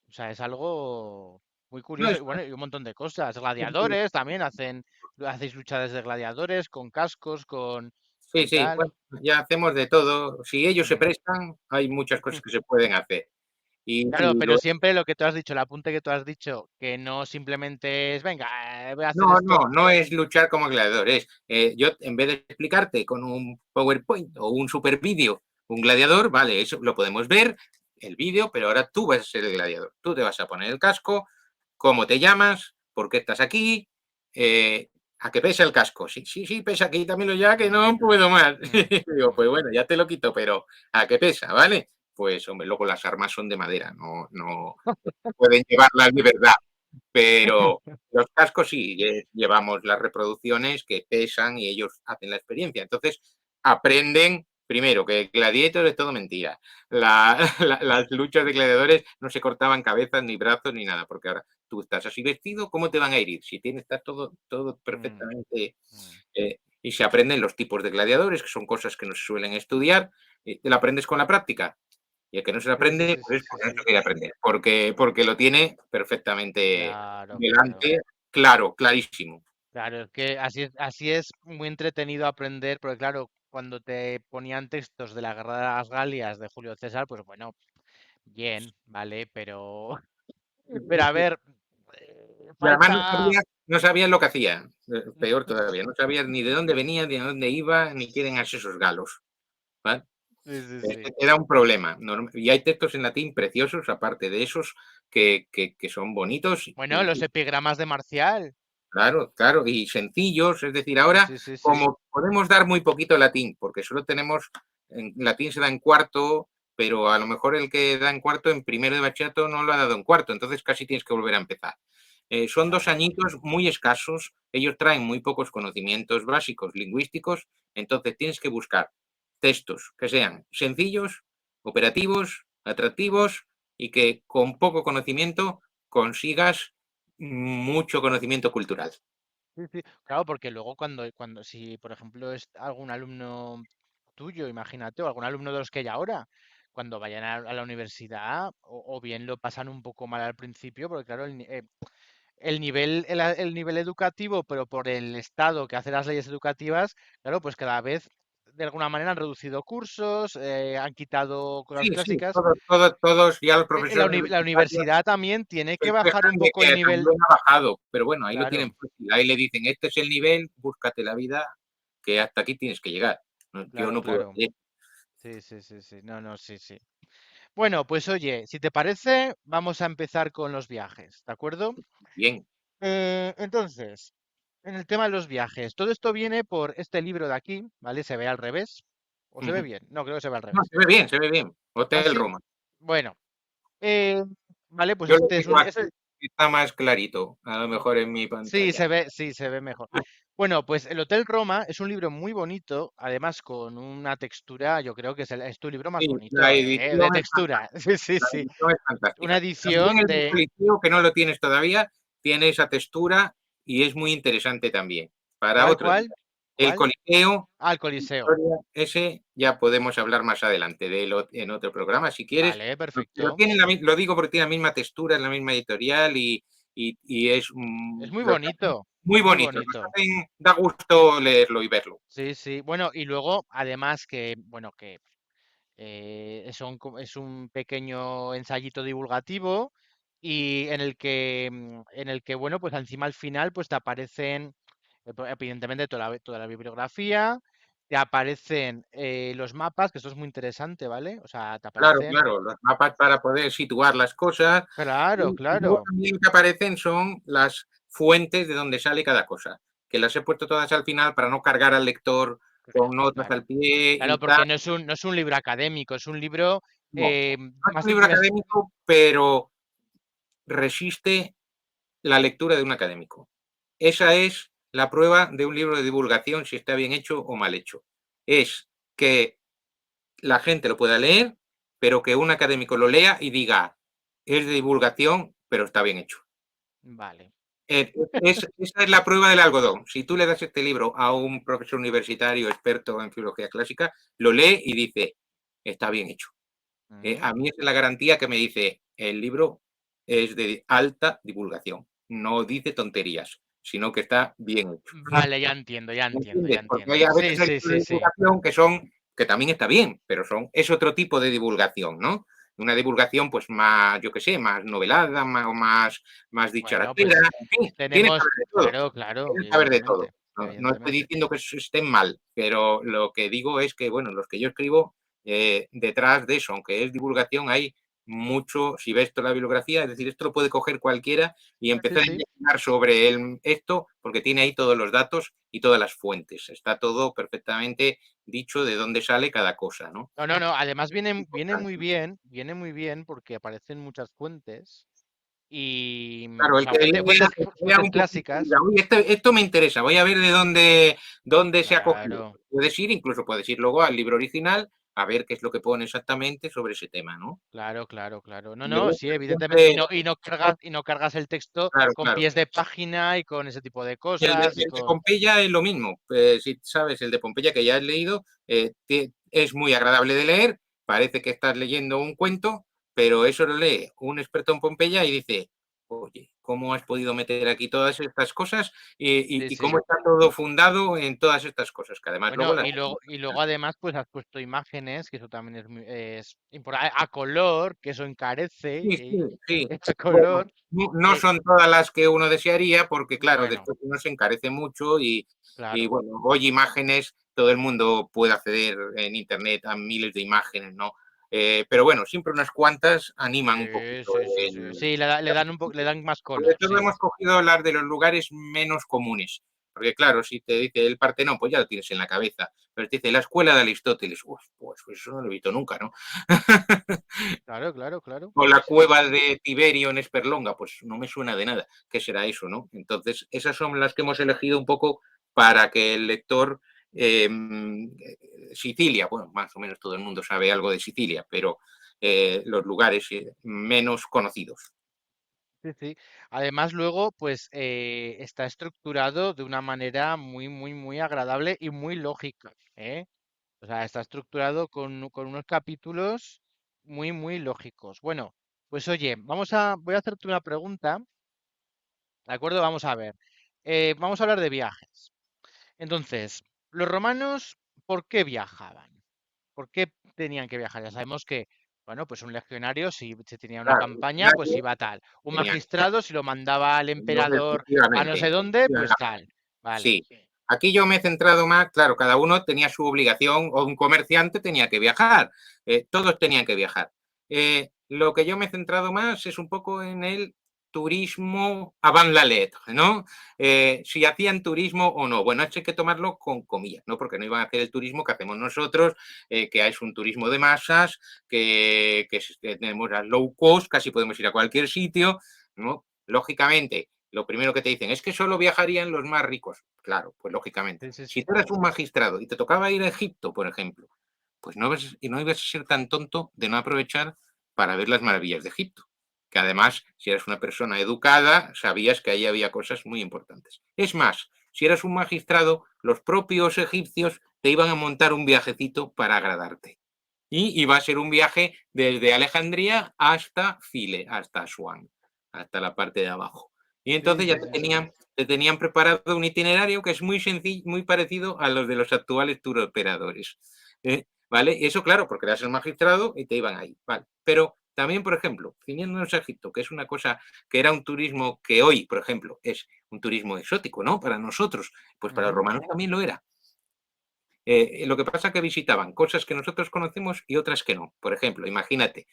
o sea, es algo muy No, curioso y bueno, y un montón de cosas. Gladiadores también hacéis luchas de gladiadores con cascos, sí, con sí, tal. bueno, ya hacemos de todo. Si ellos se Mm. prestan, hay muchas cosas que se pueden hacer. Claro, Y pero siempre lo que tú has dicho, el apunte que tú has dicho, que no simplemente es, venga, voy a hacer no, esto. no, no es luchar como gladiador, es yo en vez de explicarte con un PowerPoint o un super vídeo un gladiador, vale, eso lo podemos ver, el vídeo, pero ahora tú vas a ser el gladiador. Tú te vas a poner el casco, cómo te llamas, por qué estás aquí, a qué pesa el casco. Sí, sí, sí, pesa, quítamelo ya que no puedo más. Mm, Digo, mm, pues bueno, ya te lo quito, pero ¿a qué pesa, vale? Pues hombre, luego las armas son de madera, no, no pueden llevarlas de verdad. Pero los cascos sí, llevamos las reproducciones que pesan y ellos hacen la experiencia. Entonces, aprenden, primero, que Gladiator es todo mentira. Las luchas de gladiadores no se cortaban cabezas, ni brazos, ni nada, porque ahora tú estás así vestido, ¿cómo te van a herir? Si tienes, está todo mm, perfectamente. mm. Y se aprenden los tipos de gladiadores, que son cosas que no se suelen estudiar. Te la aprendes con la práctica. Y el que no se lo Sí, sí, aprende, sí, pues sí, es sí, porque no sí. se quiere aprender, porque lo tiene perfectamente Claro, claro. delante, claro, clarísimo. Claro, es que así es muy entretenido aprender, porque claro, cuando te ponían textos de la Guerra de las Galias de Julio César, pues bueno, bien, vale, pero, pero a ver, Y además falta. no sabían lo que hacían, peor todavía, no sabían ni de dónde venía, ni de dónde iba, ni quién eran esos galos, ¿vale? Sí, sí, sí. Era un problema. Y hay textos en latín preciosos, aparte de esos, que son bonitos Bueno, los epigramas de Marcial. claro, claro, y sencillos. Es decir, Sí, ahora, sí, sí, sí. como podemos dar muy poquito latín, porque solo tenemos, en latín se da en cuarto, pero a lo mejor el que da en cuarto en primero de bachillerato no lo ha dado en cuarto, entonces casi tienes que volver a empezar. Son 2 añitos muy escasos, ellos traen muy pocos conocimientos básicos lingüísticos, entonces tienes que buscar textos que sean sencillos, operativos, atractivos y que con poco conocimiento consigas mucho conocimiento cultural. Sí, sí. Claro, porque luego cuando si por ejemplo es algún alumno tuyo, imagínate, o algún alumno de los que hay ahora, cuando vayan a la universidad, o bien lo pasan un poco mal al principio, porque claro, el nivel educativo, pero por el Estado que hace las leyes educativas, claro, pues cada vez de alguna manera han reducido cursos, han quitado cosas Sí, sí, clásicas. todos ya los La, profesores la universitarios universidad también tiene se que bajar quejan un de poco el que nivel, también ha bajado, pero bueno, ahí lo tienen claro, fácil. Ahí le dicen, este es el nivel, búscate la vida, que hasta aquí tienes que llegar. Yo claro, no puedo claro. hacer. Sí, sí, sí, sí. No, no, sí, sí. Bueno, pues oye, si te parece, vamos a empezar con los viajes, ¿de acuerdo? Bien. Entonces, en el tema de los viajes, todo esto viene por este libro de aquí, ¿vale? Se ve al revés. ¿O se ve Ujú. bien? No, creo que se ve al No, revés. se ve bien, se ve bien. Hotel ¿Así? Roma. Bueno, eh, vale, pues Yo lo este es digo un... así, está más clarito, a lo mejor en mi pantalla. Sí, se ve mejor. Bueno, pues el Hotel Roma es un libro muy bonito, además con una textura, yo creo que es tu libro más Sí, la bonito, de edición es textura. Sí, sí, La sí. edición es Una fantástica. También edición el del de... Coliseo, que no lo tienes todavía, tiene esa textura y es muy interesante también. Para ¿Cuál, otro día. cuál? El ¿Cuál? Coliseo, Ah, el Coliseo. historia, ese ya podemos hablar más adelante de él en otro programa, si quieres. Vale, Pero perfecto. tiene lo digo porque tiene la misma textura, es la misma editorial y es Es muy bonito, muy muy bonito. bonito. Da gusto leerlo y verlo. Sí, sí. Bueno, y luego, además que, bueno, que es un pequeño ensayito divulgativo y en el que, bueno, pues encima al final, pues te aparecen, evidentemente, toda la bibliografía, te aparecen los mapas, que eso es muy interesante, ¿vale? O sea, te Claro, aparecen, claro, los mapas para poder situar las cosas. claro, Y luego claro, también que aparecen son las fuentes de donde sale cada cosa, que las he puesto todas al final para no cargar al lector con notas claro. al pie Claro, y tal. porque no es un libro académico, es un libro No, no es más, un libro académico, pero resiste la lectura de un académico. Esa es la prueba de un libro de divulgación, si está bien hecho o mal hecho. Es que la gente lo pueda leer, pero que un académico lo lea y diga, es de divulgación, pero está bien hecho. vale. Esa es la prueba del algodón. Si tú le das este libro a un profesor universitario experto en filología clásica, lo lee y dice, está bien hecho. Mm. A mí es la garantía que me dice, el libro es de alta divulgación, no dice tonterías, sino que está bien hecho. Vale, ya ¿Me entiendo, ya entiendes? Porque entiendo. hay a Sí, veces hay sí, libros sí, de sí. divulgación que también está bien, pero es otro tipo de divulgación, ¿no? Una divulgación, pues más, yo qué sé, más novelada, más Bueno, dicharatera, pues en fin, tiene que tenemos, haber de todo. claro, claro, Tiene que haber de todo. evidentemente, No estoy evidentemente. diciendo que estén mal, pero lo que digo es que, bueno, los que yo escribo, detrás de eso, aunque es divulgación, hay mucho, si ves toda la bibliografía, es decir, esto lo puede coger cualquiera y Sí, empezar a sí. investigar sobre esto, porque tiene ahí todos los datos y todas las fuentes. Está todo perfectamente dicho de dónde sale cada cosa, ¿no? No, no, no. Además Importante. viene muy bien porque aparecen muchas fuentes y, Claro, o el sea, que lea, lea fuentes un poquito y clásicas. diga, "Uy, esto me interesa, voy a ver de dónde se ha cogido". Claro, Incluso puedes ir luego al libro original a ver qué es lo que pone exactamente sobre ese tema, ¿no? claro, claro, claro. No, Y no, luego sí, evidentemente. siempre, Y no cargas el texto claro, con claro. pies de página y con ese tipo de Y cosas y el de con. Pompeya es lo mismo. Si sabes, el de Pompeya que ya has leído, es muy agradable de leer, parece que estás leyendo un cuento, pero eso lo lee un experto en Pompeya y dice, oye, ¿cómo has podido meter aquí todas estas cosas Sí, y cómo sí. está todo fundado en todas estas cosas? Que además luego Bueno, las... y luego además pues has puesto imágenes, que eso también es importante, a color, que eso encarece, Sí, sí, sí. a Bueno, color, no que, son todas las que uno desearía, porque claro, bueno, después uno se encarece mucho y claro, bueno, hoy imágenes, todo el mundo puede acceder en internet a miles de imágenes, ¿no? Pero bueno, siempre unas cuantas animan un sí, poquito sí, sí, sí, sí, le dan le dan más sobre color, todo sí, hemos cogido las de los lugares menos comunes. Porque claro, si te dice el Partenón, pues ya lo tienes en la cabeza. Pero te dice la escuela de Aristóteles, uf, pues eso no lo he visto nunca, ¿no? claro, claro, claro, O la sí, cueva de Tiberio en Esperlonga, pues no me suena de nada. ¿Qué será eso, no? Entonces, esas son las que hemos elegido un poco para que el lector, Sicilia, bueno, más o menos todo el mundo sabe algo de Sicilia, pero los lugares menos conocidos. sí, sí. Además luego pues está estructurado de una manera muy agradable y muy lógica, ¿eh? O sea, está estructurado con unos capítulos muy lógicos. Bueno, pues oye, voy a hacerte una pregunta, ¿de acuerdo? Vamos a ver. Vamos a hablar de viajes. Entonces, los romanos, ¿por qué viajaban? ¿Por qué tenían que viajar? Ya sabemos que, bueno, pues un legionario, si se tenía una Claro, campaña, pues nadie iba tal. Un tenía magistrado, si lo mandaba al no, emperador a no sé efectivamente. dónde, pues tal. Vale. Sí. aquí yo me he centrado más, claro, cada uno tenía su obligación, o un comerciante tenía que viajar, todos tenían que viajar. Lo que yo me he centrado más es un poco en el turismo avant la lettre, ¿no? Si hacían turismo o no. Bueno, esto hay que tomarlo con comillas, ¿no? Porque no iban a hacer el turismo que hacemos nosotros, que es un turismo de masas, que tenemos a low cost, casi podemos ir a cualquier sitio, ¿no? Lógicamente, lo primero que te dicen es que solo viajarían los más ricos. Claro, pues lógicamente. Sí, sí, Si sí. tú eras un magistrado y te tocaba ir a Egipto, por ejemplo, pues no ibas a ser tan tonto de no aprovechar para ver las maravillas de Egipto. Que además, si eras una persona educada, sabías que ahí había cosas muy importantes. Es más, si eras un magistrado, los propios egipcios te iban a montar un viajecito para agradarte. Y iba a ser un viaje desde Alejandría hasta File, hasta Asuán, hasta la parte de abajo. Y Sí, entonces ya sí, sí, sí. te tenían preparado un itinerario que es muy sencillo, muy parecido a los de los actuales tour operadores. ¿Vale? Y eso, claro, porque eras el magistrado y te iban ahí. ¿Vale? Pero también, por ejemplo, ciñéndonos a Egipto, que es una cosa que era un turismo que hoy, por ejemplo, es un turismo exótico, ¿no? Para nosotros, pues para los Ujú. romanos también lo era. Lo que pasa es que visitaban cosas que nosotros conocemos y otras que no. Por ejemplo, imagínate,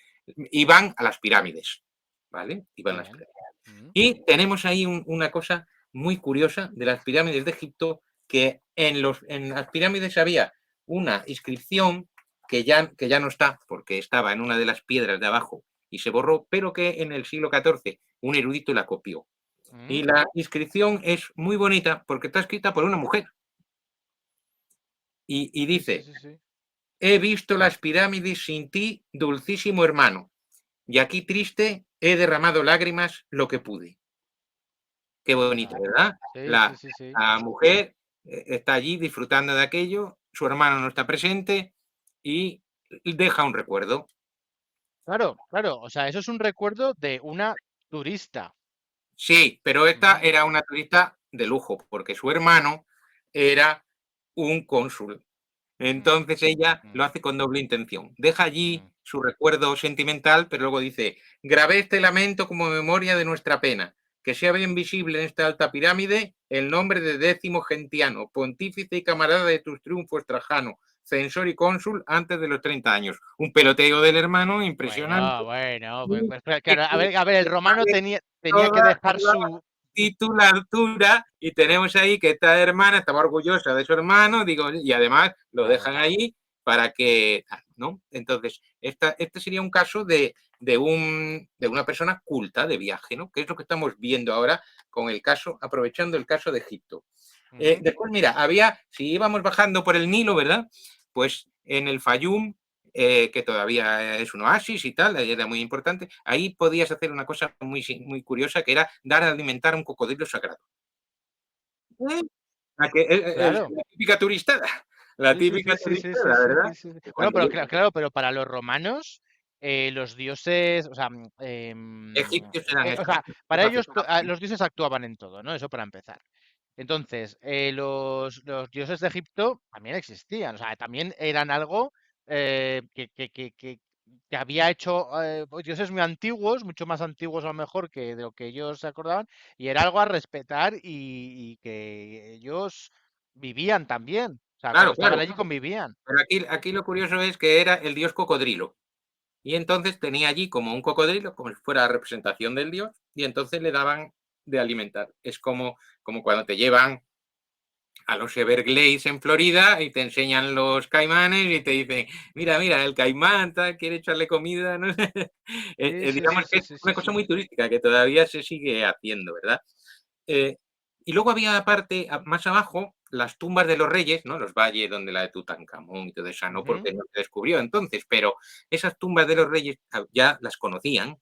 iban a las pirámides, ¿vale? Iban a las Bien. pirámides. Mm. Y tenemos ahí una cosa muy curiosa de las pirámides de Egipto, que en las pirámides había una inscripción que ya no está, porque estaba en una de las piedras de abajo y se borró, pero que en el siglo XIV un erudito la copió. Mm. Y la inscripción es muy bonita porque está escrita por una mujer. Y Sí, sí, dice, sí, sí. he visto las pirámides sin ti, dulcísimo hermano, y aquí triste he derramado lágrimas lo que pude. Qué bonito, Ah, ¿verdad? sí, sí, La, sí, sí. la mujer está allí disfrutando de aquello, su hermano no está presente y deja un recuerdo. Claro, claro. O sea, eso es un recuerdo de una turista. Sí, pero esta Mm, era una turista de lujo, porque su hermano era un cónsul. mm, Entonces ella lo mm, hace con doble intención. Deja allí mm. su recuerdo sentimental, pero luego dice, grabé este lamento como memoria de nuestra pena, que sea bien visible en esta alta pirámide el nombre de Décimo Gentiano, pontífice y camarada de tus triunfos, Trajano, censor y cónsul antes de los 30 años. Un peloteo del hermano impresionante. Bueno, bueno, Y pues, que claro, a ver, el romano vale tenía que toda dejar su. titulatura y tenemos ahí que esta hermana estaba orgullosa de su hermano, digo, y además lo Claro. dejan ahí para que, ¿no? Entonces, este sería un caso de una persona culta de viaje, ¿no? Que es lo que estamos viendo ahora con el caso, aprovechando el caso de Egipto. Ujú. Después, mira, si íbamos bajando por el Nilo, ¿verdad? Pues en el Fayum, que todavía es un oasis y tal, era muy importante, ahí podías hacer una cosa muy curiosa, que era dar a alimentar a un cocodrilo sagrado. ¿Eh? Claro. La típica turistada, la Sí, sí, típica sí, sí, sí, sí, turistada, sí, ¿verdad? sí, sí, sí. Bueno, Cuando pero yo claro, pero para los romanos, los dioses, o sea, egipcios eran o eso, sea, para jefaces ellos los dioses actuaban en todo, ¿no? Eso para empezar. Entonces, los dioses de Egipto también existían, o sea, también eran algo que había hecho dioses muy antiguos, mucho más antiguos a lo mejor que de lo que ellos se acordaban, y era algo a respetar y que ellos vivían también. O sea, cuando claro, estaban claro. allí convivían. Pero aquí lo curioso es que era el dios cocodrilo. Y entonces tenía allí como un cocodrilo, como si fuera la representación del dios, y entonces le daban de alimentar. Es como cuando te llevan a los Everglades en Florida y te enseñan los caimanes y te dicen, mira, mira, el caimán tal, quiere echarle comida. ¿No? Sí, sí, Digamos sí, que sí, es sí, sí, una cosa sí. muy turística que todavía se sigue haciendo, ¿verdad? Eh, y luego había aparte, más abajo, las tumbas de los reyes, ¿no? Los valles donde la de Tutankamón y todo eso, no Ujú. porque no se descubrió entonces, pero esas tumbas de los reyes ya las conocían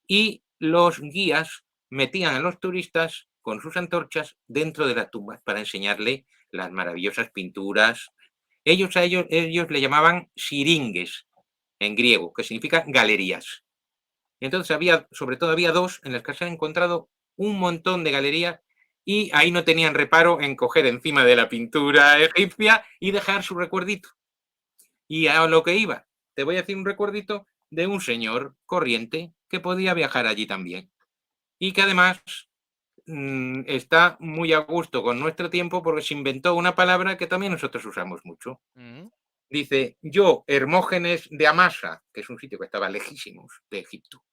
y los guías metían a los turistas con sus antorchas dentro de las tumbas para enseñarle las maravillosas pinturas. Ellos le llamaban siringues en griego, que significa galerías. Y entonces sobre todo había dos en las que se han encontrado un montón de galerías y ahí no tenían reparo en coger encima de la pintura egipcia y dejar su recuerdito. Y a lo que iba, te voy a decir un recuerdito de un señor corriente que podía viajar allí también y que además está muy a gusto con nuestro tiempo porque se inventó una palabra que también nosotros usamos mucho. Dice, yo, Hermógenes de Amasa, que es un sitio que estaba lejísimos de Egipto,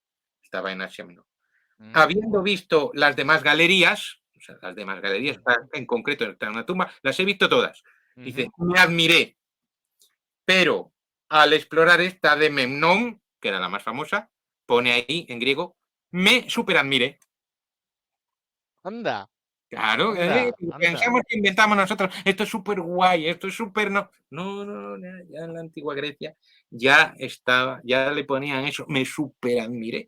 estaba en Asia Menor, habiendo visto las demás galerías, o sea, las demás galerías, en concreto está en una tumba, las he visto todas. Dice, me admiré, pero al explorar esta de Memnón, que era la más famosa, pone ahí en griego, me superadmiré. Anda. Claro, Anda, pensamos que inventamos nosotros, esto es súper guay, esto es súper no. No, ya en la antigua Grecia ya estaba, ya le ponían eso, me superadmiré.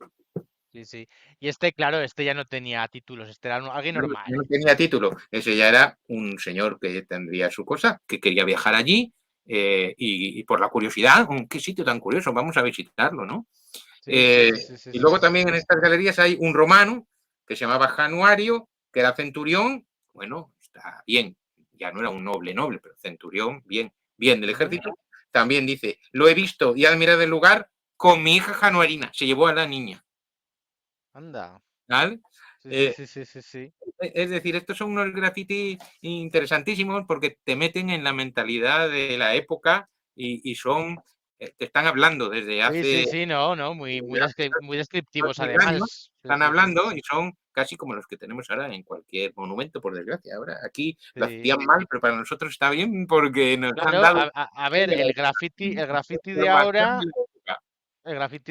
Sí. Y claro, ya no tenía títulos, era alguien normal. No tenía título, ese ya era un señor que tendría su cosa, que quería viajar allí y por la curiosidad, qué sitio tan curioso, vamos a visitarlo, ¿no? Y luego también en estas galerías hay un romano que se llamaba Januario, que era centurión, bueno, está bien, ya no era un noble, pero centurión, bien del ejército. También dice, lo he visto y admirado el lugar con mi hija Januarina, se llevó a la niña. Anda. ¿Vale? Sí. Es decir, estos son unos grafitis interesantísimos porque te meten en la mentalidad de la época y son, te están hablando desde hace... Sí, no, muy descriptivos además. Están hablando y son casi como los que tenemos ahora en cualquier monumento, por desgracia. Ahora aquí lo hacían mal, pero para nosotros está bien porque nos han Claro, dado... a ver, el graffiti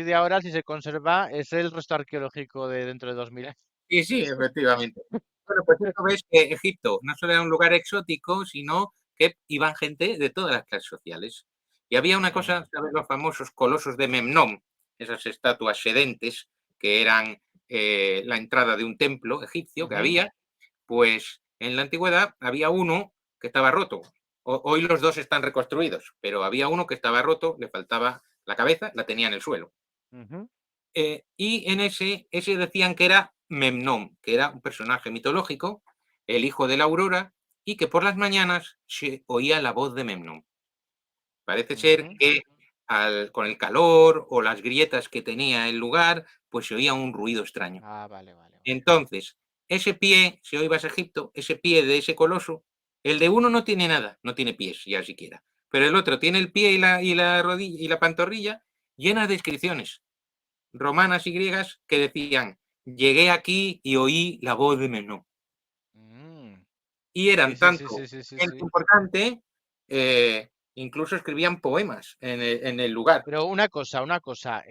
de ahora, si se conserva, es el resto arqueológico de dentro de 2000 años. Sí, efectivamente. Bueno, pues esto ves que Egipto no solo era un lugar exótico, sino que iban gente de todas las clases sociales. Y había una cosa, ¿sabes? Los famosos colosos de Memnón, esas estatuas sedentes que eran la entrada de un templo egipcio que había, pues en la antigüedad había uno que estaba roto. Hoy los dos están reconstruidos, pero había uno que estaba roto, le faltaba la cabeza, la tenía en el suelo. Y en ese decían que era Memnón, que era un personaje mitológico, el hijo de la aurora, y que por las mañanas se oía la voz de Memnón. Parece ser que con el calor o las grietas que tenía el lugar, pues se oía un ruido extraño. Vale. Entonces, ese pie, si hoy vas a Egipto, ese pie de ese coloso, el de uno no tiene nada, no tiene pies ya siquiera, pero el otro tiene el pie y la rodilla y la pantorrilla llenas de inscripciones romanas y griegas que decían, llegué aquí y oí la voz de Memnón. Y eran tanto gente importante, incluso escribían poemas en el lugar. Pero una cosa, o sea,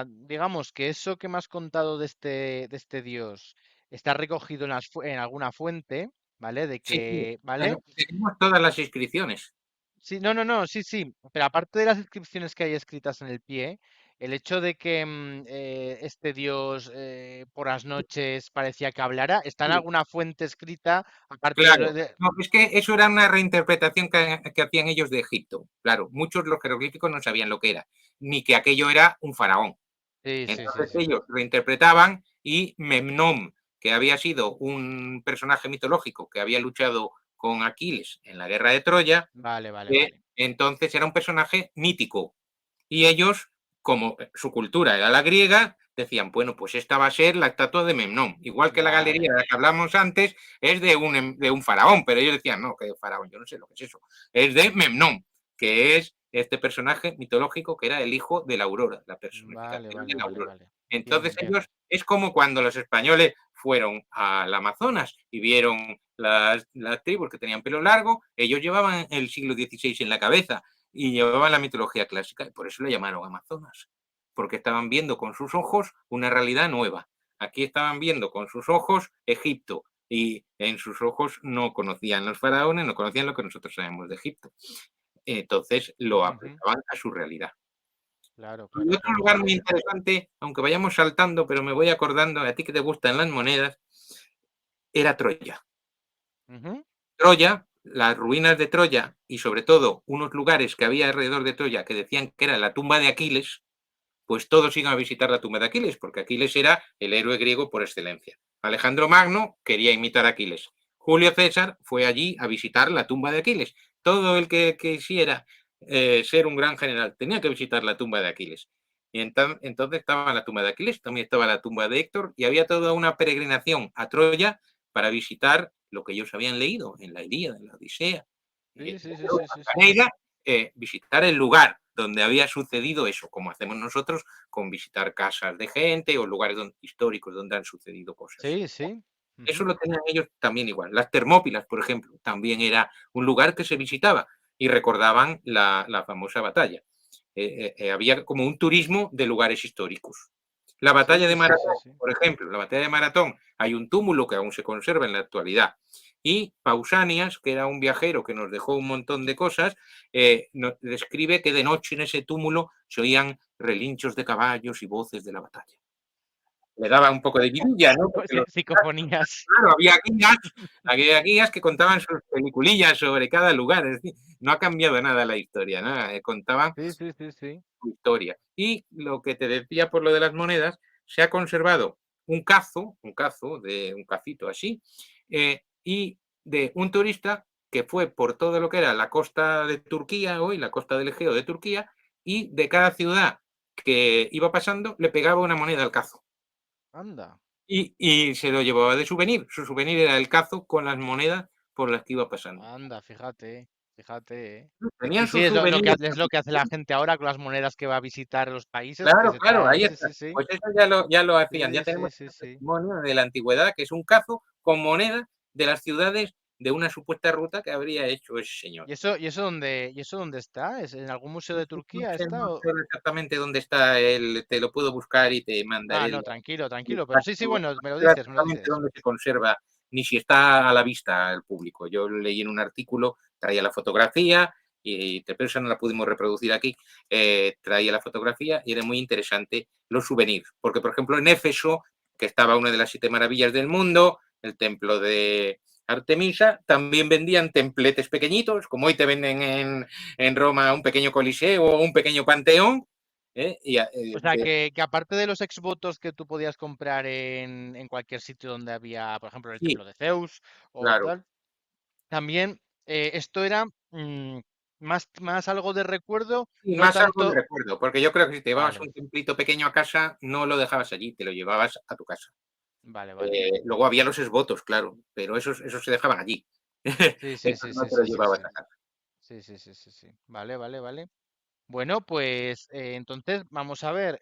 digamos que eso que me has contado de este dios está recogido en alguna fuente, ¿vale? De que, ¿vale? Tenemos todas las inscripciones. Sí, no, sí. Pero aparte de las inscripciones que hay escritas en el pie, el hecho de que este dios por las noches parecía que hablara, ¿está en alguna fuente escrita? Aparte Claro, de... no, es que eso era una reinterpretación que hacían ellos de Egipto. Claro, muchos los jeroglíficos no sabían lo que era, ni que aquello era un faraón. Entonces ellos lo interpretaban y Memnón, que había sido un personaje mitológico que había luchado con Aquiles en la guerra de Troya, Vale. entonces era un personaje mítico. Y ellos, como su cultura era la griega, decían, bueno, pues esta va a ser la estatua de Memnón. Igual que la galería de la que hablamos antes es de un faraón, pero ellos decían, no, que faraón, yo no sé lo que es eso. Es de Memnón, que es este personaje mitológico que era el hijo de la aurora, la personificación de la aurora. Entonces ellos, es como cuando los españoles fueron al Amazonas y vieron las tribus que tenían pelo largo, ellos llevaban el siglo XVI en la cabeza y llevaban la mitología clásica y por eso le llamaron Amazonas, porque estaban viendo con sus ojos una realidad nueva. Aquí estaban viendo con sus ojos Egipto y en sus ojos no conocían los faraones, no conocían lo que nosotros sabemos de Egipto. Entonces lo aplicaban a su realidad. Claro. Y otro lugar muy interesante, aunque vayamos saltando, pero me voy acordando, a ti que te gustan las monedas, era Troya. Troya, las ruinas de Troya y sobre todo unos lugares que había alrededor de Troya que decían que era la tumba de Aquiles, pues todos iban a visitar la tumba de Aquiles, porque Aquiles era el héroe griego por excelencia. Alejandro Magno quería imitar a Aquiles. Julio César fue allí a visitar la tumba de Aquiles. Todo el que quisiera ser un gran general tenía que visitar la tumba de Aquiles. Y entonces estaba la tumba de Aquiles, también estaba la tumba de Héctor, y había toda una peregrinación a Troya para visitar lo que ellos habían leído en la Ilíada, en la Odisea, Sí, sí, sí, la sí, sí, sí. Eneida, visitar el lugar donde había sucedido eso, como hacemos nosotros con visitar casas de gente o lugares históricos donde han sucedido cosas. Sí, sí. Eso Ujú. lo tenían ellos también igual. Las Termópilas, por ejemplo, también era un lugar que se visitaba y recordaban la famosa batalla. Había como un turismo de lugares históricos. La Sí, batalla de sí, sí, sí, Maratón, sí. por ejemplo, la batalla de Maratón, hay un túmulo que aún se conserva en la actualidad. Y Pausanias, que era un viajero que nos dejó un montón de cosas, nos describe que de noche en ese túmulo se oían relinchos de caballos y voces de la batalla. Le daba un poco de vidilla, ¿no? Porque Psicofonías. claro, había guías que contaban sus peliculillas sobre cada lugar, es decir, no ha cambiado nada la historia, ¿no? Contaban Sí, sí, sí, sí. su historia. Y lo que te decía por lo de las monedas, se ha conservado un cazo de un cacito así, y de un turista que fue por todo lo que era la costa de Turquía hoy, la costa del Egeo de Turquía, y de cada ciudad que iba pasando le pegaba una moneda al cazo. Anda, Y se lo llevaba de souvenir. Su souvenir era el cazo con las monedas por las que iba pasando. anda, fíjate, fíjate, ¿eh? Sí, Tenían sí, sus souvenirs. es lo que hace la gente ahora con las monedas que va a visitar los países, que Claro, se claro, trae. ahí Sí, está. sí, sí. Pues eso ya lo hacían. Ya Sí, sí, tenemos sí, el sí. testimonio de la antigüedad, que es un cazo con moneda de las ciudades de una supuesta ruta que habría hecho ese señor. Y eso dónde está? ¿Es en algún museo de No Turquía sé, está? no sé exactamente dónde está te lo puedo buscar y te Ah, mandaré no, tranquilo, el tranquilo. Pero sí, sí, exacto, bueno, me lo no sé dices, me lo exactamente dices. dónde se conserva, ni si está a la vista al público. Yo leí en un artículo, traía la fotografía, pero esa no la pudimos reproducir aquí, traía la fotografía y era muy interesante los souvenirs. Porque, por ejemplo, en Éfeso, que estaba una de las 7 maravillas del mundo, el templo de Artemisa, también vendían templetes pequeñitos, como hoy te venden en Roma un pequeño coliseo o un pequeño panteón. O sea, que aparte de los exvotos que tú podías comprar en cualquier sitio donde había, por ejemplo, el Sí, templo de Zeus o claro. tal, también esto era más algo de recuerdo, Y no más algo de tanto. recuerdo, porque yo creo que si te llevabas Vale, un templito pequeño a casa, no lo dejabas allí, te lo llevabas a tu casa. vale, vale. Luego había los esvotos, claro, pero esos se dejaban allí. Sí, sí, Esos sí, no sí, te los sí, sí, llevabas sí. a casa. Sí, sí, sí, sí, sí. Vale, vale, vale. Bueno, pues entonces vamos a ver.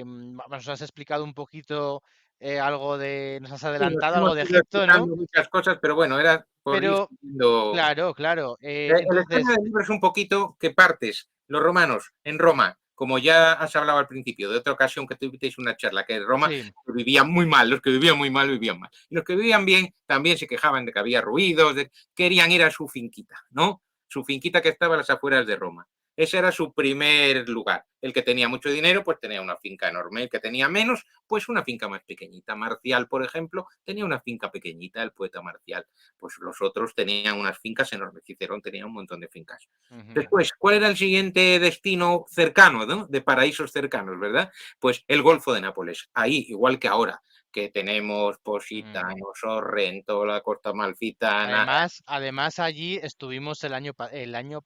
Nos has explicado un poquito algo nos has Sí, nos adelantado hemos algo de ido Egipto, ¿no? explicando muchas cosas, pero bueno, era por ir Pero, siguiendo. claro, claro. El extraño Entonces, del libro es un poquito que partes, los romanos, en Roma, como ya has hablado al principio, de otra ocasión que tuvisteis una charla, que en Roma sí. vivían muy mal, los que vivían muy mal vivían mal. Y los que vivían bien también se quejaban de que había ruidos, querían ir a su finquita, ¿no? Su finquita que estaba a las afueras de Roma. Ese era su primer lugar. El que tenía mucho dinero, pues tenía una finca enorme. El que tenía menos, pues una finca más pequeñita. Marcial, por ejemplo, tenía una finca pequeñita, el poeta Marcial. Pues los otros tenían unas fincas enormes. Cicerón tenía un montón de fincas. Ujú, Después, ¿cuál era el siguiente destino cercano, ¿no? De paraísos cercanos, ¿verdad? Pues el Golfo de Nápoles. Ahí, igual que ahora, que tenemos ujú. Positano, Sorrento, la Costa Amalfitana. Además allí estuvimos el año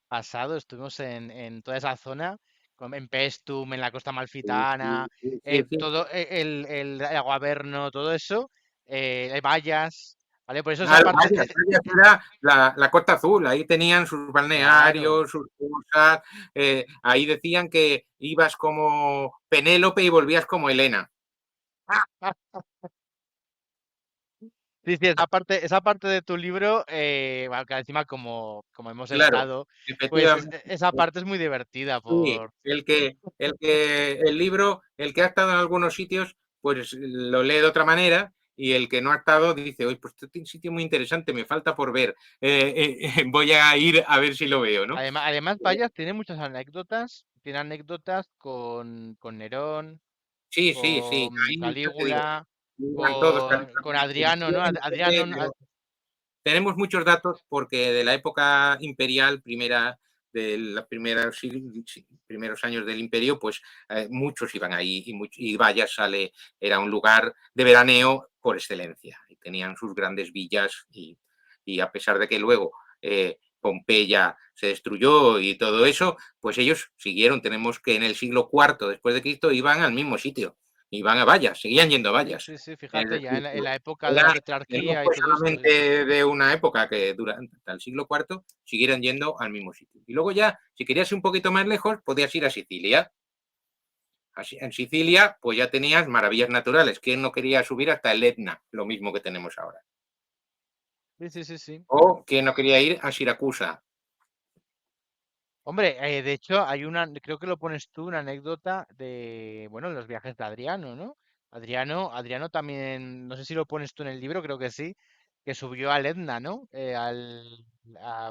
pasado, estuvimos en toda esa zona, en Pestum, en la Costa Sí, Amalfitana, sí, sí, sí. todo el Aguaverno, todo eso, hay vallas, ¿vale? Por eso esa Ah, parte, Vallas era la Costa Azul, ahí tenían sus claro. balnearios, sus cosas, ahí decían que ibas como Penélope y volvías como Helena. Sí, sí, esa parte de tu libro, bueno, que encima como hemos Claro, estado, pues efectivamente. esa parte es muy divertida Sí, por. el que ha estado en algunos sitios, pues lo lee de otra manera, y el que no ha estado dice, oye, pues este es un sitio muy interesante, me falta por ver, voy a ir a ver si lo veo, ¿no? Además, Vallas tiene muchas anécdotas, tiene anécdotas con Nerón, Sí, sí, sí, con ahí ya te digo, Calígula, iban todos con Adriano, ¿no? Adriano, no, tenemos muchos datos porque de la época imperial, de los primeros años del imperio, pues muchos iban ahí y Vallas era un lugar de veraneo por excelencia. Y tenían sus grandes villas y a pesar de que luego Pompeya se destruyó y todo eso, pues ellos siguieron. Tenemos que en el siglo IV después de Cristo iban al mismo sitio, iban a Vallas, seguían yendo a Sí, Vallas. sí, sí, En fíjate, el ya en siglo- la época de la Era, no tetrarquía y fue todo esto. solamente de una época que durante hasta el siglo IV siguieron yendo al mismo sitio. Y luego ya, si querías ir un poquito más lejos, podías ir a Sicilia. En Sicilia, pues ya tenías maravillas naturales. ¿Quién no quería subir hasta el Etna? Lo mismo que tenemos ahora. Sí, sí, sí, sí. O quién no quería ir a Siracusa. Hombre, de hecho, creo que lo pones tú, una anécdota de, bueno, los viajes de Adriano, ¿no? Adriano también, no sé si lo pones tú en el libro, creo que sí, que subió al Etna, ¿no?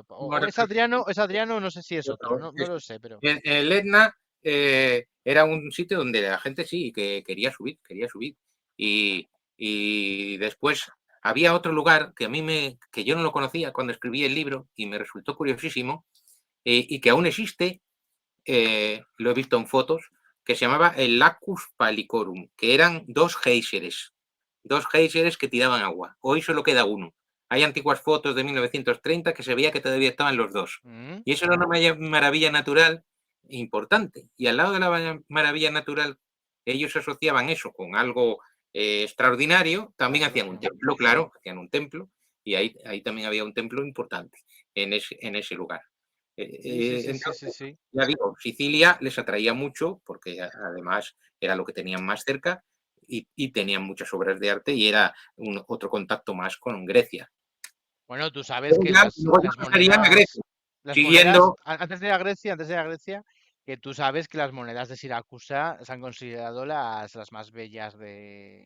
O es Adriano, no sé si es otro, no lo sé, pero. El Etna era un sitio donde la gente sí que quería subir, quería subir. Y después había otro lugar que que yo no lo conocía cuando escribí el libro y me resultó curiosísimo, y que aún existe, lo he visto en fotos, que se llamaba el Lacus Palicorum, que eran dos géiseres que tiraban agua. Hoy solo queda uno. Hay antiguas fotos de 1930 que se veía que todavía estaban los dos. Mm, Y eso era una maravilla natural importante. Y al lado de la maravilla natural, ellos asociaban eso con algo extraordinario. También hacían un templo, claro, hacían un templo. Y ahí también había un templo importante en ese lugar. sí, sí, sí, sí, sí, Entonces, sí. ya digo, Sicilia les atraía mucho porque además era lo que tenían más cerca y tenían muchas obras de arte y era otro contacto más con Grecia. Bueno, tú sabes Luego que luego ya pasarían a Grecia, las monedas, siguiendo, antes de ir a Grecia, que tú sabes que las monedas de Siracusa se han considerado las más bellas del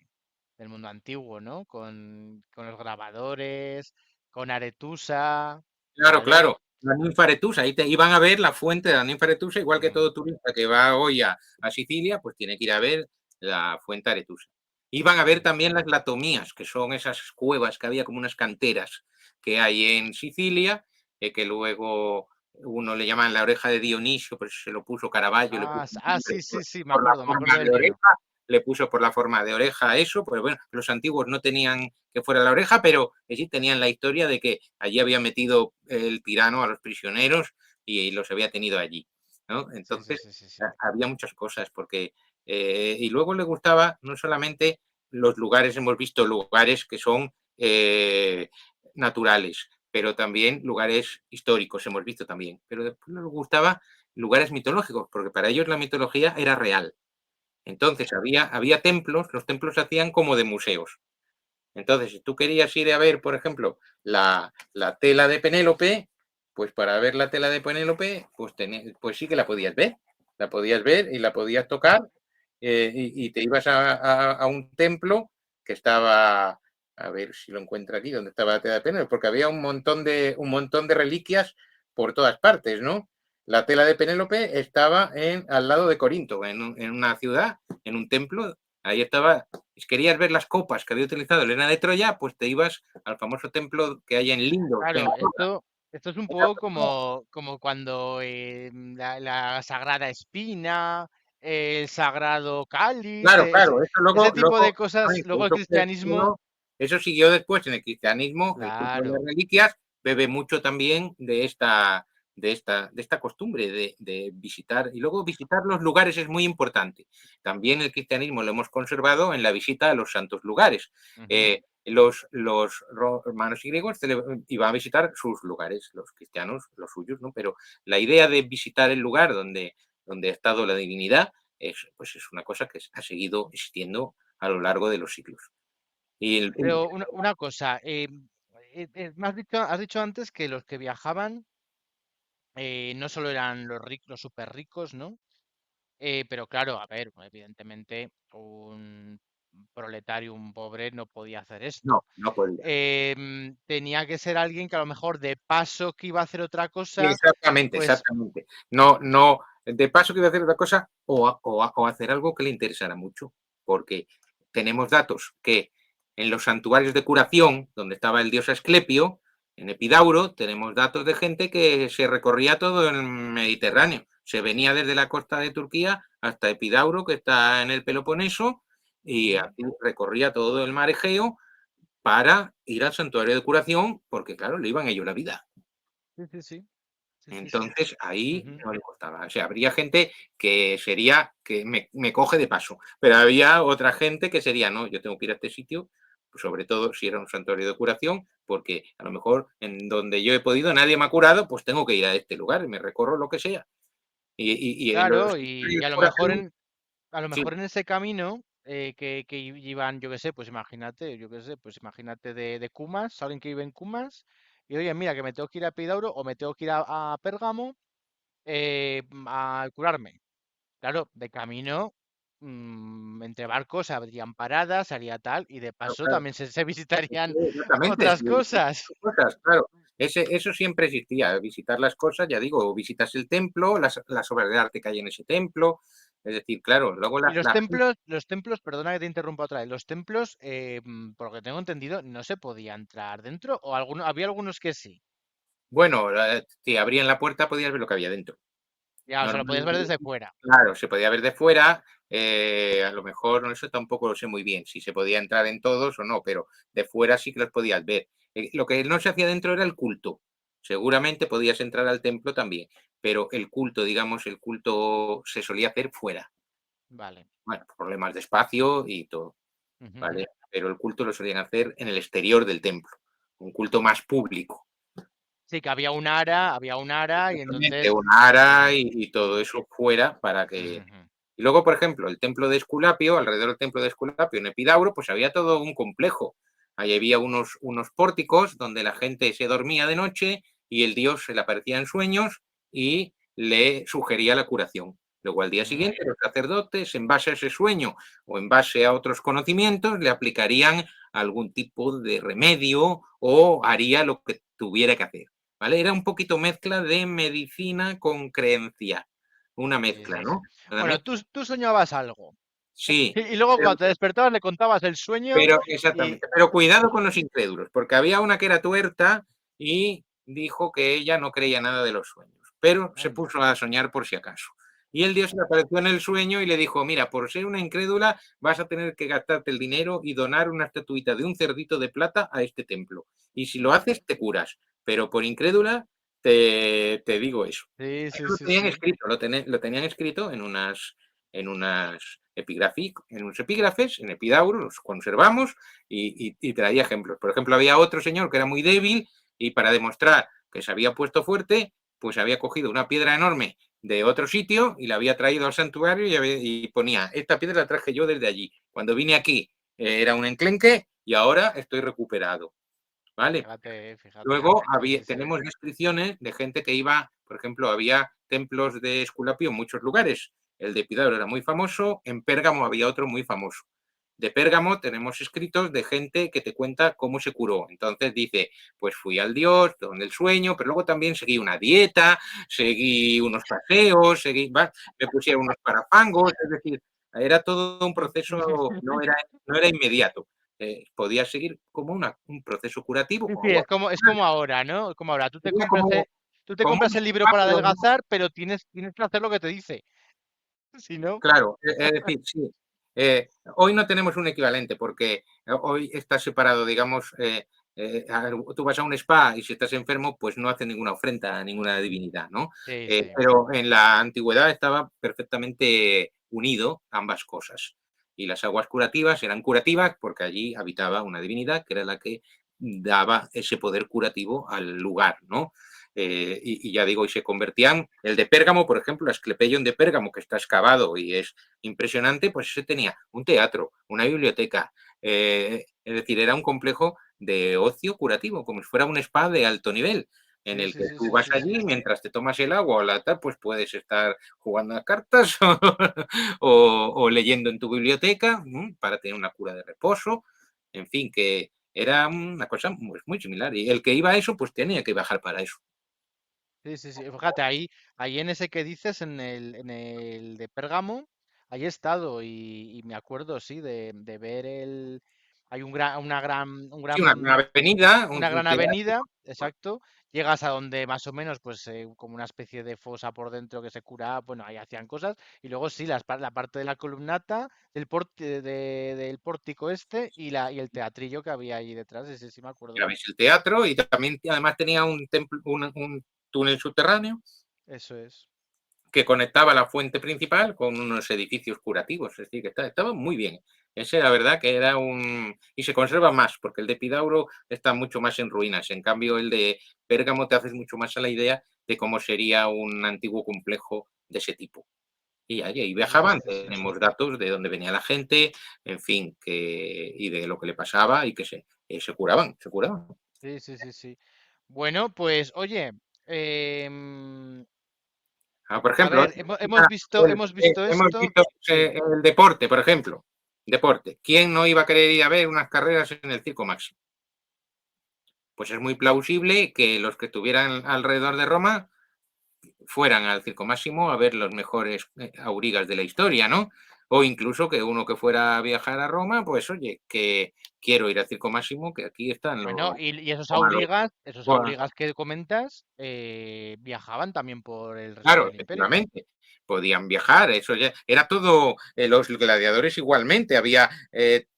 mundo antiguo, ¿no? Con los grabadores, con Aretusa, claro, ¿vale? claro, la Ninfaretusa, ahí te iban a ver la fuente de la Ninfaretusa, igual que Mm, todo turista que va hoy a Sicilia, pues tiene que ir a ver la fuente Aretusa. Iban a ver mm. también las latomías, que son esas cuevas que había como unas canteras que hay en Sicilia, que luego uno le llaman la oreja de Dionisio, pues se lo puso Caravaggio, le puso Sí, sí, sí, por la me forma acuerdo del de lío. oreja, le puso por la forma de oreja eso, pues bueno, los antiguos no tenían que fuera la oreja, pero sí tenían la historia de que allí había metido el tirano a los prisioneros y los había tenido allí, ¿no? Sí, sí, Entonces, sí, sí, sí. había muchas cosas, porque, y luego le gustaba no solamente los lugares, hemos visto lugares que son naturales, pero también lugares históricos, hemos visto también, pero después les gustaba lugares mitológicos, porque para ellos la mitología era real. Entonces había templos, los templos se hacían como de museos. Entonces, si tú querías ir a ver, por ejemplo, la tela de Penélope, pues para ver la tela de Penélope, pues sí que la podías ver. La podías ver y la podías tocar, y te ibas a un templo que estaba, a ver si lo encuentro aquí, donde estaba la tela de Penélope, porque había un montón de reliquias por todas partes, ¿no? La tela de Penélope estaba al lado de Corinto, en una ciudad, en un templo. Ahí estaba. Si querías ver las copas que había utilizado Elena de Troya, pues te ibas al famoso templo que hay en Lindos. Claro, esto es un poco como cuando la Sagrada Espina, el Sagrado Cáliz, Claro, claro, eso ese luego, tipo de a cosas, ver, luego el cristianismo, eso siguió después en el cristianismo, el culto de las claro, reliquias bebe mucho también de esta costumbre de visitar, y luego visitar los lugares es muy importante. También el cristianismo lo hemos conservado en la visita a los santos lugares. ujú, Los romanos y griegos iban a visitar sus lugares, los cristianos los suyos, ¿no? Pero la idea de visitar el lugar donde ha estado la divinidad pues es una cosa que ha seguido existiendo a lo largo de los siglos. Y pero una cosa, has dicho antes que los que viajaban no solo eran los ricos, los súper ricos, ¿no? Pero claro, a ver, evidentemente un proletario, un pobre, no podía hacer esto. no, no podía. Tenía que ser alguien que a lo mejor de paso que iba a hacer otra cosa, Exactamente, pues exactamente. No, no, de paso que iba a hacer otra cosa o hacer algo que le interesara mucho, porque tenemos datos que en los santuarios de curación, donde estaba el dios Asclepio, en Epidauro, tenemos datos de gente que se recorría todo el Mediterráneo. Se venía desde la costa de Turquía hasta Epidauro, que está en el Peloponeso, y mm, así recorría todo el mar Egeo para ir al santuario de curación, porque claro, le iban ellos la vida. Sí, sí, sí. Sí, sí, sí. Entonces, ahí Ujú. no le costaba. O sea, habría gente que sería que me coge de paso, pero había otra gente que sería, no, yo tengo que ir a este sitio, pues sobre todo si era un santuario de curación, porque a lo mejor en donde yo he podido nadie me ha curado, pues tengo que ir a este lugar, me recorro lo que sea. Y en los Claro, y santuarios a de lo mejor curación, en, a lo sí, mejor en ese camino que iban, yo qué sé, pues imagínate, yo qué sé, pues imagínate de Cumas, alguien que vive en Cumas, y oye, mira, que me tengo que ir a Epidauro o me tengo que ir a Pérgamo a curarme. Claro, de camino, entre barcos se habrían paradas, haría tal, y de claro, paso claro. también se visitarían Exactamente, otras sí, cosas. cosas, claro. Eso siempre existía, visitar las cosas, ya digo, visitas el templo, las obras de arte que hay en ese templo, es decir, claro, luego Y la gente, los templos, perdona que te interrumpa otra vez, los templos, por lo que tengo entendido, no se podía entrar dentro, o había algunos que sí. bueno, si abrían la puerta podías ver lo que había dentro. Ya, o sea, lo podías ver Normalmente, desde fuera. claro, se podía ver de fuera, a lo mejor eso tampoco lo sé muy bien, si se podía entrar en todos o no, pero de fuera sí que los podías ver. Lo que no se hacía dentro era el culto. Seguramente podías entrar al templo también, pero el culto, digamos, el culto se solía hacer fuera. Vale. Bueno, problemas de espacio y todo, Ujú, ujú. ¿vale? Pero el culto lo solían hacer en el exterior del templo, un culto más público. Sí, que había un ara, y Exactamente, entonces. una ara Ujú, y todo eso fuera para ujú, que. ujú. Y luego, por ejemplo, el templo de Esculapio, alrededor del templo de Esculapio, en Epidauro, pues había todo un complejo. Ahí había unos pórticos donde la gente se dormía de noche y el dios se le aparecía en sueños y le sugería la curación. Luego, al día Mm, siguiente, los sacerdotes, en base a ese sueño o en base a otros conocimientos, le aplicarían algún tipo de remedio o haría lo que tuviera que hacer. ¿Vale? Era un poquito mezcla de medicina con creencia. Una sí, mezcla, sí, sí. ¿no? Una Bueno, mezcla. tú soñabas algo. Sí, Y luego pero cuando te despertabas le contabas el sueño pero y. exactamente, pero cuidado con los incrédulos, porque había una que era tuerta y dijo que ella no creía nada de los sueños, pero se Anda. puso a soñar por si acaso. Y el dios se le apareció en el sueño y le dijo, mira, por ser una incrédula vas a tener que gastarte el dinero y donar una estatuita de un cerdito de plata a este templo. Y si lo haces, te curas. Pero por incrédula, te digo eso. Sí, Eso sí, lo sí, tenían sí. escrito, lo tenían escrito en unos epígrafes, en Epidauro, los conservamos y traía ejemplos. Por ejemplo, había otro señor que era muy débil y para demostrar que se había puesto fuerte, pues había cogido una piedra enorme de otro sitio y la había traído al santuario y ponía, esta piedra la traje yo desde allí. Cuando vine aquí era un enclenque y ahora estoy recuperado. ¿Vale? Fíjate, fíjate. Luego Sí, sí, sí. tenemos descripciones de gente que iba, por ejemplo, había templos de Esculapio en muchos lugares. El de Epidauro era muy famoso, en Pérgamo había otro muy famoso. De Pérgamo tenemos escritos de gente que te cuenta cómo se curó. Entonces dice, pues fui al dios, donde el sueño, pero luego también seguí una dieta, seguí unos paseos, me pusieron unos parafangos, es decir, era todo un proceso, no era inmediato. Podía seguir como un proceso curativo, Sí, como sí, es como ahora, ¿no? Como ahora. sería como, Tú te como un compras el libro spa, para pero adelgazar, pero tienes que hacer lo que te dice. Si no. claro, es decir, sí. Hoy no tenemos un equivalente porque hoy está separado, digamos, tú vas a un spa y si estás enfermo, pues no hace ninguna ofrenda a ninguna divinidad, ¿no? Sí, sí. Pero en la antigüedad estaba perfectamente unido ambas cosas. Y las aguas curativas eran curativas porque allí habitaba una divinidad que era la que daba ese poder curativo al lugar, ¿no? Y ya digo, y se convertían, el de Pérgamo, por ejemplo, el Asclepeion de Pérgamo, que está excavado y es impresionante, pues ese tenía un teatro, una biblioteca, es decir, era un complejo de ocio curativo, como si fuera un spa de alto nivel, en Sí, el sí, que sí, tú sí, vas sí, sí. allí mientras te tomas el agua o la tal, pues puedes estar jugando a cartas o leyendo en tu biblioteca para tener una cura de reposo, en fin, que era una cosa muy similar. Y el que iba a eso, pues tenía que bajar para eso. Sí, sí, sí. Fíjate, ahí en ese que dices, en el de Pérgamo, ahí he estado y me acuerdo, sí, de ver Hay un gran, Sí, una avenida, una gran teatro. avenida, exacto. Llegas a donde más o menos, pues, como una especie de fosa por dentro que se cura, bueno, ahí hacían cosas. Y luego sí, la parte de la columnata, del pórtico este y el teatrillo que había ahí detrás, ese sí me Ya acuerdo. ves el teatro y también además tenía un templo, un túnel subterráneo Eso es. que conectaba la fuente principal con unos edificios curativos, es decir, que estaba muy bien. Ese, la verdad, que era un... Y se conserva más, porque el de Epidauro está mucho más en ruinas. En cambio, el de Pérgamo te haces mucho más a la idea de cómo sería un antiguo complejo de ese tipo. Y allí Sí, viajaban, sí, sí, sí. tenemos datos de dónde venía la gente, en fin, y de lo que le pasaba y que se curaban, se curaban. Sí, sí, sí, sí. Bueno, pues oye, em, Por a ejemplo, ver, hemos visto hemos esto. visto Sí. el deporte, por ejemplo. Deporte. ¿Quién no iba a querer ir a ver unas carreras en el Circo Máximo? Pues es muy plausible que los que estuvieran alrededor de Roma fueran al Circo Máximo a ver los mejores aurigas de la historia, ¿no? O incluso que uno que fuera a viajar a Roma, pues oye, que quiero ir al Circo Máximo, que aquí están los... Bueno, y esos o a los- aurigas que comentas, viajaban también por el resto Claro, del imperio. efectivamente. Podían viajar, eso ya era todo. Los gladiadores igualmente, había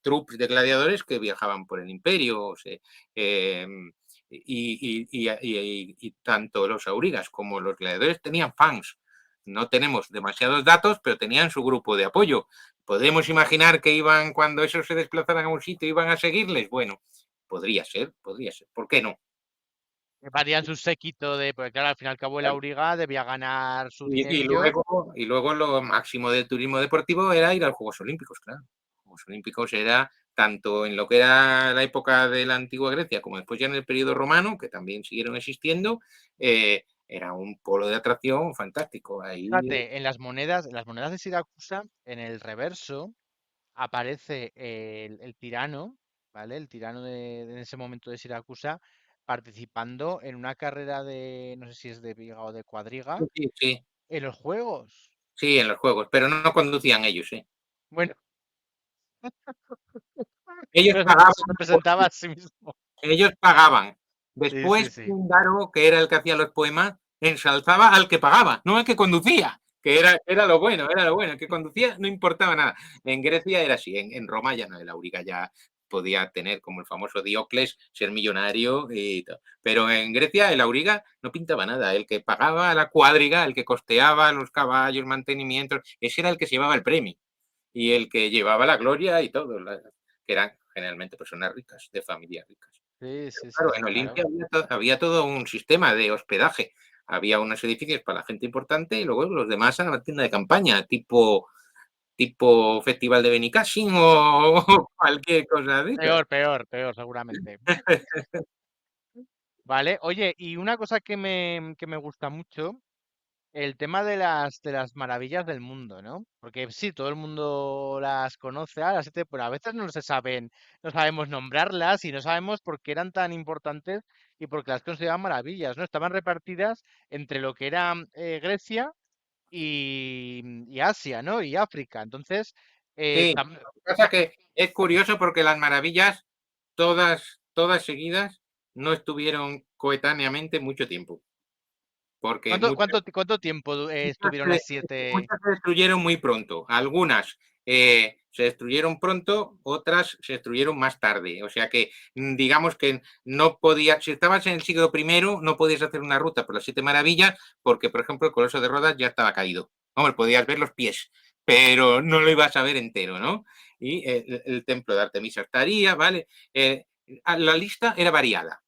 troupes de gladiadores que viajaban por el imperio. Eh, y tanto los aurigas como los gladiadores tenían fans. No tenemos demasiados datos, pero tenían su grupo de apoyo. ¿Podemos imaginar que iban, cuando esos se desplazaran a un sitio, iban a seguirles? Bueno, podría ser, podría ser. ¿Por qué no? Harían su séquito porque claro, al fin y al cabo el auriga debía ganar su Y, y dinerillo. luego, y luego lo máximo del turismo deportivo era ir a los Juegos Olímpicos, claro. Los Juegos Olímpicos era tanto en lo que era la época de la antigua Grecia como después ya en el periodo romano, que también siguieron existiendo, era un polo de atracción fantástico. Ahí, Fíjate, en las monedas de Siracusa, en el reverso, aparece el tirano, ¿vale? El tirano en ese momento de Siracusa, participando en una carrera de, no sé si es de viga o de cuadriga, sí, sí, en los Juegos. sí, en los Juegos, pero no conducían ellos, ¿eh? Bueno, Ellos pero pagaban. se presentaba a sí mismo. Ellos pagaban. Sí, sí, Después, sí. Píndaro, que era el que hacía los poemas, ensalzaba al que pagaba, no al que conducía, que era lo bueno, era lo bueno. El que conducía no importaba nada. En Grecia era así, en Roma ya no, el auriga ya podía tener, como el famoso Diocles, ser millonario y todo. Pero en Grecia el auriga no pintaba nada. El que pagaba la cuadriga, el que costeaba los caballos, mantenimientos, ese era el que se llevaba el premio. Y el que llevaba la gloria y todo, que eran generalmente personas ricas, de familias ricas. Sí, sí, sí, Claro, sí, en Olimpia claro. había todo un sistema de hospedaje. Había unos edificios para la gente importante y luego los demás a la tienda de campaña, tipo Festival de Benicassin o cualquier cosa de esas. Peor, peor, peor, seguramente. Vale, oye, y una cosa que me gusta mucho, el tema de las maravillas del mundo, ¿no? Porque sí, todo el mundo las conoce, las siete, pero a veces no se saben, no sabemos nombrarlas y no sabemos por qué eran tan importantes y por qué las consideraban maravillas, ¿no? Estaban repartidas entre lo que era Grecia y Asia, ¿no? Y África. Entonces, eh, Sí, tam- lo que pasa ta- que es curioso porque las maravillas, todas seguidas, no estuvieron coetáneamente mucho tiempo. Porque ¿cuánto tiempo muchas estuvieron se, las siete? muchas se destruyeron muy pronto. Algunas se destruyeron pronto, otras se destruyeron más tarde. O sea que digamos que no podías, si estabas en el siglo primero, no podías hacer una ruta por las siete maravillas, porque, por ejemplo, el Coloso de Rodas ya estaba caído. Hombre, podías ver los pies, pero no lo ibas a ver entero, ¿no? Y el templo de Artemisa estaría, ¿vale? La lista era variada.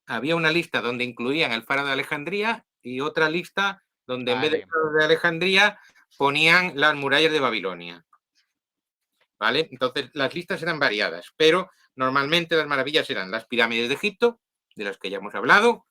Había una lista donde incluían el faro de Alejandría y otra lista donde en vez del Vale. faro de Alejandría ponían las murallas de Babilonia. ¿Vale? Entonces las listas eran variadas, pero normalmente las maravillas eran las pirámides de Egipto, de las que ya hemos hablado.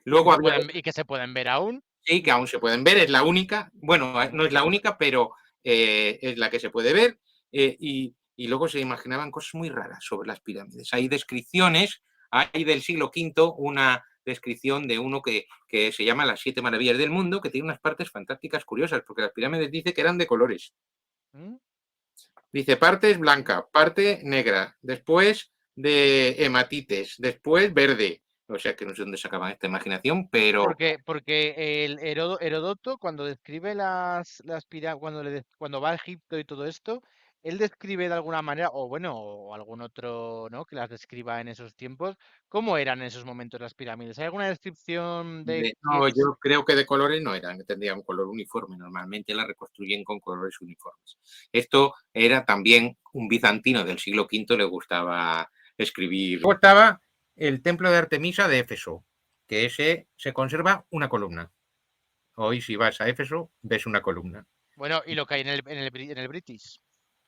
Luego había, Y que se pueden ver aún. sí, que aún se pueden ver, es la única, bueno, no es la única, pero es la que se puede ver. Y luego se imaginaban cosas muy raras sobre las pirámides. Hay descripciones, hay del siglo V una descripción de uno que se llama Las Siete Maravillas del Mundo, que tiene unas partes fantásticas curiosas, porque las pirámides dice que eran de colores. ¿Mm? Dice, parte es blanca, parte negra, después de hematites, después verde. O sea que no sé dónde sacaban esta imaginación, pero Porque el Heródoto, cuando describe las pirámides, cuando va a Egipto y todo esto, él describe de alguna manera, o bueno, o algún otro, ¿no? Que las describa en esos tiempos, cómo eran en esos momentos las pirámides. ¿Hay alguna descripción de no, yo creo que de colores no eran, tendrían un color uniforme. Normalmente la reconstruyen con colores uniformes. Esto era también un bizantino del siglo V, le gustaba escribir. Luego estaba el templo de Artemisa de Éfeso, que ese se conserva una columna. Hoy si vas a Éfeso ves una columna. Bueno, y lo que hay en el British?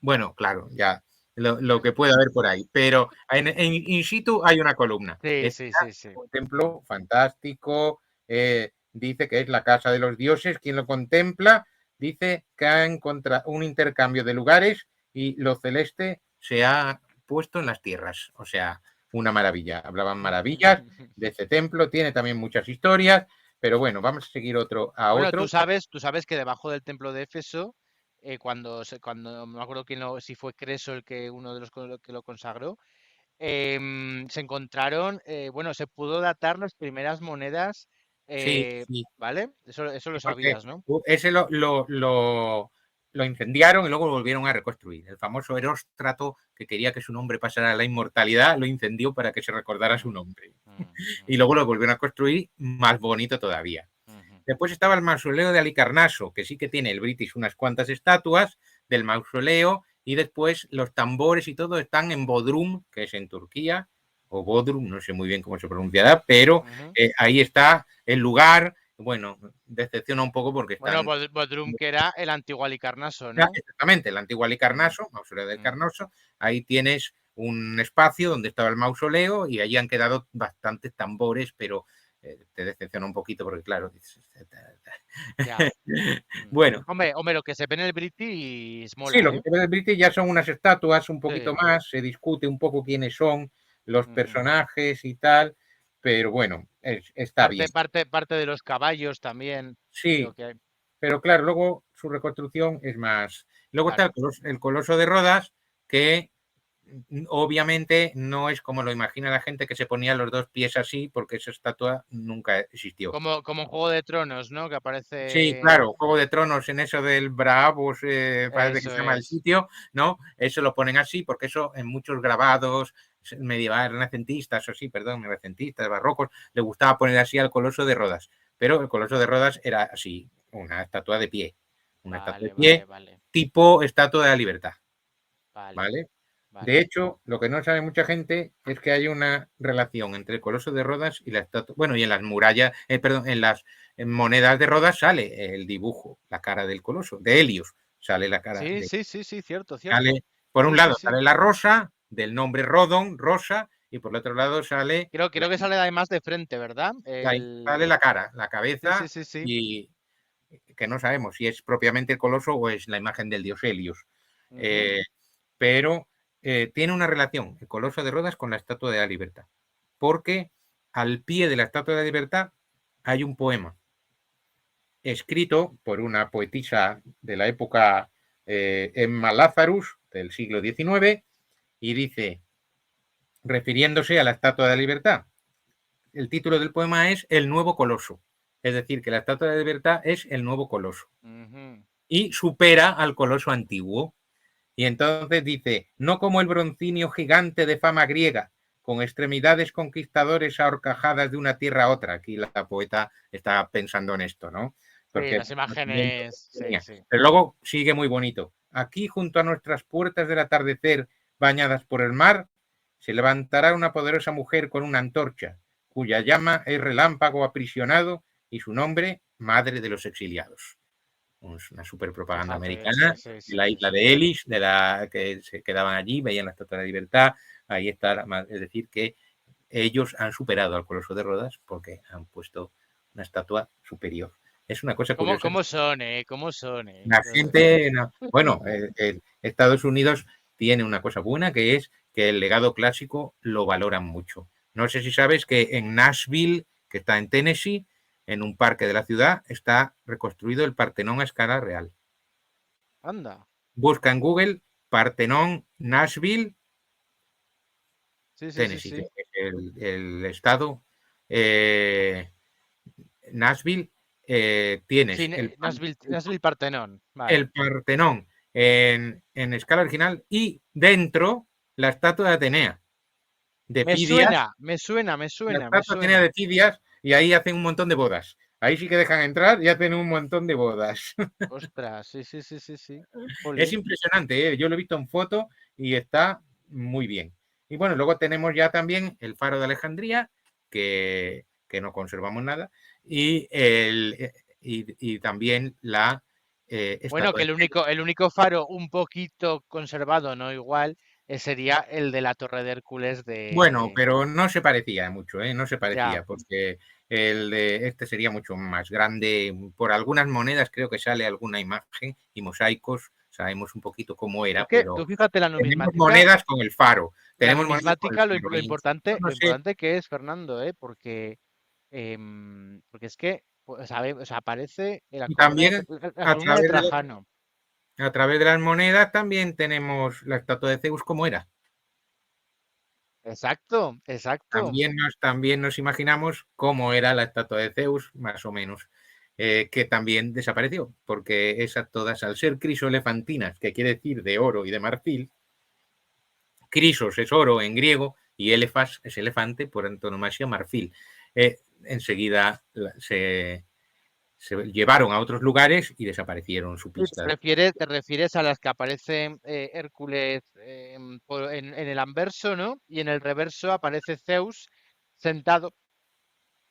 Bueno, claro, ya lo que puede haber por ahí, pero in situ hay una columna. Sí, Es sí, sí, sí. un templo fantástico, dice que es la casa de los dioses, quien lo contempla, dice que ha encontrado un intercambio de lugares y lo celeste se ha puesto en las tierras, o sea, una maravilla. Hablaban maravillas de este templo, tiene también muchas historias, pero bueno, vamos a seguir otro. Bueno, tú sabes que debajo del templo de Éfeso, cuando no me acuerdo si fue Creso uno de los que lo consagró, se encontraron, bueno, se pudo datar las primeras monedas, Sí, sí. ¿vale? Eso lo Porque sabías, ¿no? ese lo incendiaron y luego lo volvieron a reconstruir. El famoso Heróstrato, que quería que su nombre pasara a la inmortalidad, lo incendió para que se recordara su nombre. Y luego lo volvieron a construir más bonito todavía. Después estaba el mausoleo de Halicarnaso, que sí que tiene el British unas cuantas estatuas del mausoleo, y después los tambores y todo están en Bodrum, que es en Turquía, o Bodrum, no sé muy bien cómo se pronunciará, pero ahí está el lugar. Bueno, decepciona un poco porque Bueno, están... Bodrum, que era el antiguo Halicarnaso, ¿no? Exactamente, el antiguo Halicarnaso, mausoleo del Carnoso, ahí tienes un espacio donde estaba el mausoleo y allí han quedado bastantes tambores, pero te decepciona un poquito porque, claro, Ya. bueno, Hombre, lo que se ve en el British sí, mola, lo que ¿eh? se ve del British ya son unas estatuas un poquito Sí. más, se discute un poco quiénes son los personajes y tal, pero bueno, está bien. Parte de los caballos también, Sí, creo que hay. pero claro, luego su reconstrucción es más. Luego está Claro. el Coloso de Rodas, que obviamente no es como lo imagina la gente que se ponía los dos pies así, porque esa estatua nunca existió. Como en Juego de Tronos, ¿no? Que Sí, aparece. claro, Juego de Tronos en eso del Bravos, parece que Eso se llama el es. sitio, ¿no? Eso lo ponen así, porque eso en muchos grabados medievales, renacentistas, o sí, perdón, renacentistas, barrocos, le gustaba poner así al Coloso de Rodas. Pero el Coloso de Rodas era así, una estatua de pie. Una estatua de Vale, vale, pie, vale. tipo Estatua de la Libertad, Vale, ¿vale? De vale. hecho, lo que no sabe mucha gente es que hay una relación entre el Coloso de Rodas y la estatua. Bueno, y en las murallas, perdón, en las monedas de Rodas sale el dibujo, la cara del Coloso, de Helios, sale la cara Sí, de. sí, sí, sí, cierto, cierto. Sale, por un Sí, sí, lado sí. sale la rosa, del nombre Rodon, rosa, y por el otro lado sale, Creo que sale además de frente, ¿verdad? sale la cara, la Sí, sí, cabeza, sí, sí. y que no sabemos si es propiamente el Coloso o es la imagen del dios Helios. Ujú. Pero tiene una relación el Coloso de Rodas con la Estatua de la Libertad, porque al pie de la Estatua de la Libertad hay un poema escrito por una poetisa de la época, Emma Lazarus, del siglo XIX, y dice, refiriéndose a la Estatua de la Libertad, el título del poema es El nuevo Coloso, es decir, que la Estatua de la Libertad es el nuevo Coloso Ujú. y supera al Coloso antiguo. Y entonces dice, no como el Broncinio gigante de fama griega, con extremidades conquistadores ahorcajadas de una tierra a otra. Aquí la poeta está pensando en esto, ¿no? Sí, Porque las imágenes. Sí, sí. pero luego sigue muy bonito. Aquí, junto a nuestras puertas del atardecer, bañadas por el mar, se levantará una poderosa mujer con una antorcha, cuya llama es relámpago aprisionado y su nombre, Madre de los Exiliados. Una super propaganda Fíjate, americana sí, sí, de sí, la sí, isla sí. de Ellis, de la que se quedaban allí, veían la Estatua de la Libertad. Ahí está, es decir, que ellos han superado al Coloso de Rodas porque han puesto una estatua superior. Es una cosa ¿Cómo, curiosa. cómo son, ¿Cómo son, La gente, no, bueno, Estados Unidos tiene una cosa buena que es que el legado clásico lo valoran mucho. No sé si sabes que en Nashville, que está en Tennessee, en un parque de la ciudad, está reconstruido el Partenón a escala real. Anda. Busca en Google Partenón, Nashville, Sí, sí, sí, Tennessee, sí. que es el estado. Nashville, tienes Sí, Nashville Partenón. Vale. el Partenón en escala original y dentro la estatua de Atenea, de Me Fidias, suena, me suena, me la suena, me estatua de Atenea suena. de Fidias, y ahí hacen un montón de bodas. Ahí sí que dejan entrar y hacen un montón de bodas. Ostras, sí, sí, sí, sí, sí. Es Jolín. impresionante, ¿eh? Yo lo he visto en foto y está muy bien. Y bueno, luego tenemos ya también el Faro de Alejandría, que no conservamos nada, y también la Bueno, estatua que de Zeus. el único faro un poquito conservado, no igual, sería el de la Torre de Hércules Bueno, de... pero no se parecía mucho, ¿eh? No se Ya, parecía, porque el de este sería mucho más grande. Por algunas monedas creo que sale alguna imagen y mosaicos. Sabemos un poquito cómo es era, que pero tú fíjate tenemos monedas con el faro. la Tenemos monedas con el numismática, faro. lo importante, No sé, que es, Fernando, porque, porque es que, pues, o sea, aparece en y también la a columna de través de, Trajano. a través de las monedas también tenemos la estatua de Zeus como era. Exacto, exacto. También nos imaginamos cómo era la estatua de Zeus, más o menos, que también desapareció, porque esas todas, al ser crisoelefantinas, que quiere decir de oro y de marfil, crisos es oro en griego y elefas es elefante, por antonomasia marfil. Enseguida se llevaron a otros lugares y desaparecieron su Y pista. te refieres a las que aparece Hércules en el anverso, ¿no? Y en el reverso aparece Zeus sentado,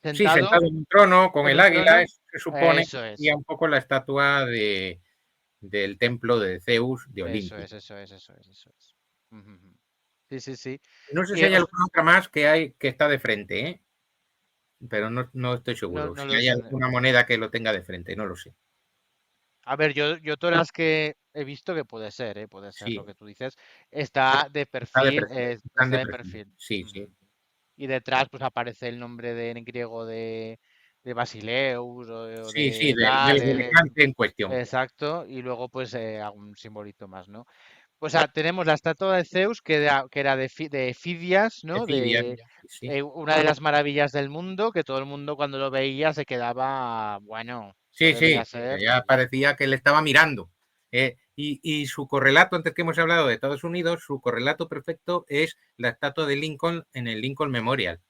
Sí, sentado sentado en un trono con en el un águila, trono. se supone que Eso sería es, un poco la estatua del templo de Zeus de eso Olimpia. es, eso es, eso es, eso es. Ujú, ujú. Sí, sí, sí. No sé si Y hay alguna otra más que está de frente, ¿eh? Pero no estoy no, seguro. no Si lo hay sé. alguna moneda que lo tenga de frente, no lo sé. A ver, yo todas las que he visto que puede ser, puede ser lo Sí, que tú dices, está de está de perfil, perfil. Están está de de perfil. perfil. Sí, sí. Ujú. Y detrás pues aparece el nombre en griego de Basileus o Sí, sí, de tal, del gobernante en cuestión. exacto, y luego pues algún simbolito más, ¿no? Pues tenemos la estatua de Zeus que era de Fidias, De ¿no? Fidias, De sí. una de las maravillas del mundo, que todo el mundo cuando lo veía se quedaba, bueno, esto Sí, debía sí, ser. ya parecía que le estaba mirando. Y su correlato, antes que hemos hablado de Estados Unidos, su correlato perfecto es la estatua de Lincoln en el Lincoln Memorial,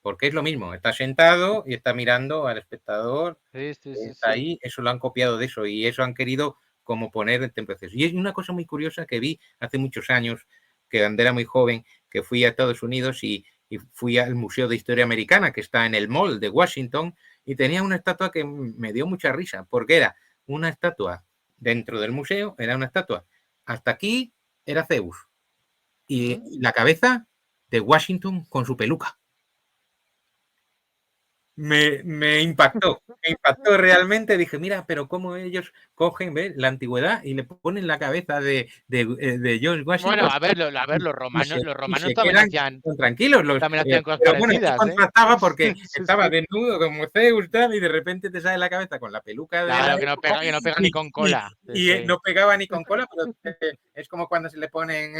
porque es lo mismo, está sentado y está mirando al espectador, Sí, sí, sí, está sí. ahí, eso lo han copiado de eso y eso han querido como poner el templo de Zeus. Y es una cosa muy curiosa que vi hace muchos años, que cuando era muy joven, que fui a Estados Unidos y fui al Museo de Historia Americana, que está en el Mall de Washington, y tenía una estatua que me dio mucha risa, porque era una estatua dentro del museo, era una estatua. Hasta aquí era Zeus. ¿Mm? Y la cabeza de Washington con su peluca. Me impactó realmente. Dije, mira, pero cómo ellos cogen, ¿ves? La antigüedad y le ponen la cabeza de George Bueno, Washington a ver, y los romanos se quedan tranquilos. también hacían cosas Pero bueno, esto parecidas, ¿eh? contrastaba porque Sí, estaba sí. desnudo como Zeus tal, y de repente te sale la cabeza con la peluca de la Claro, época que no pega ni con cola. Sí, sí. no pegaba ni con cola, pero es como cuando se le ponen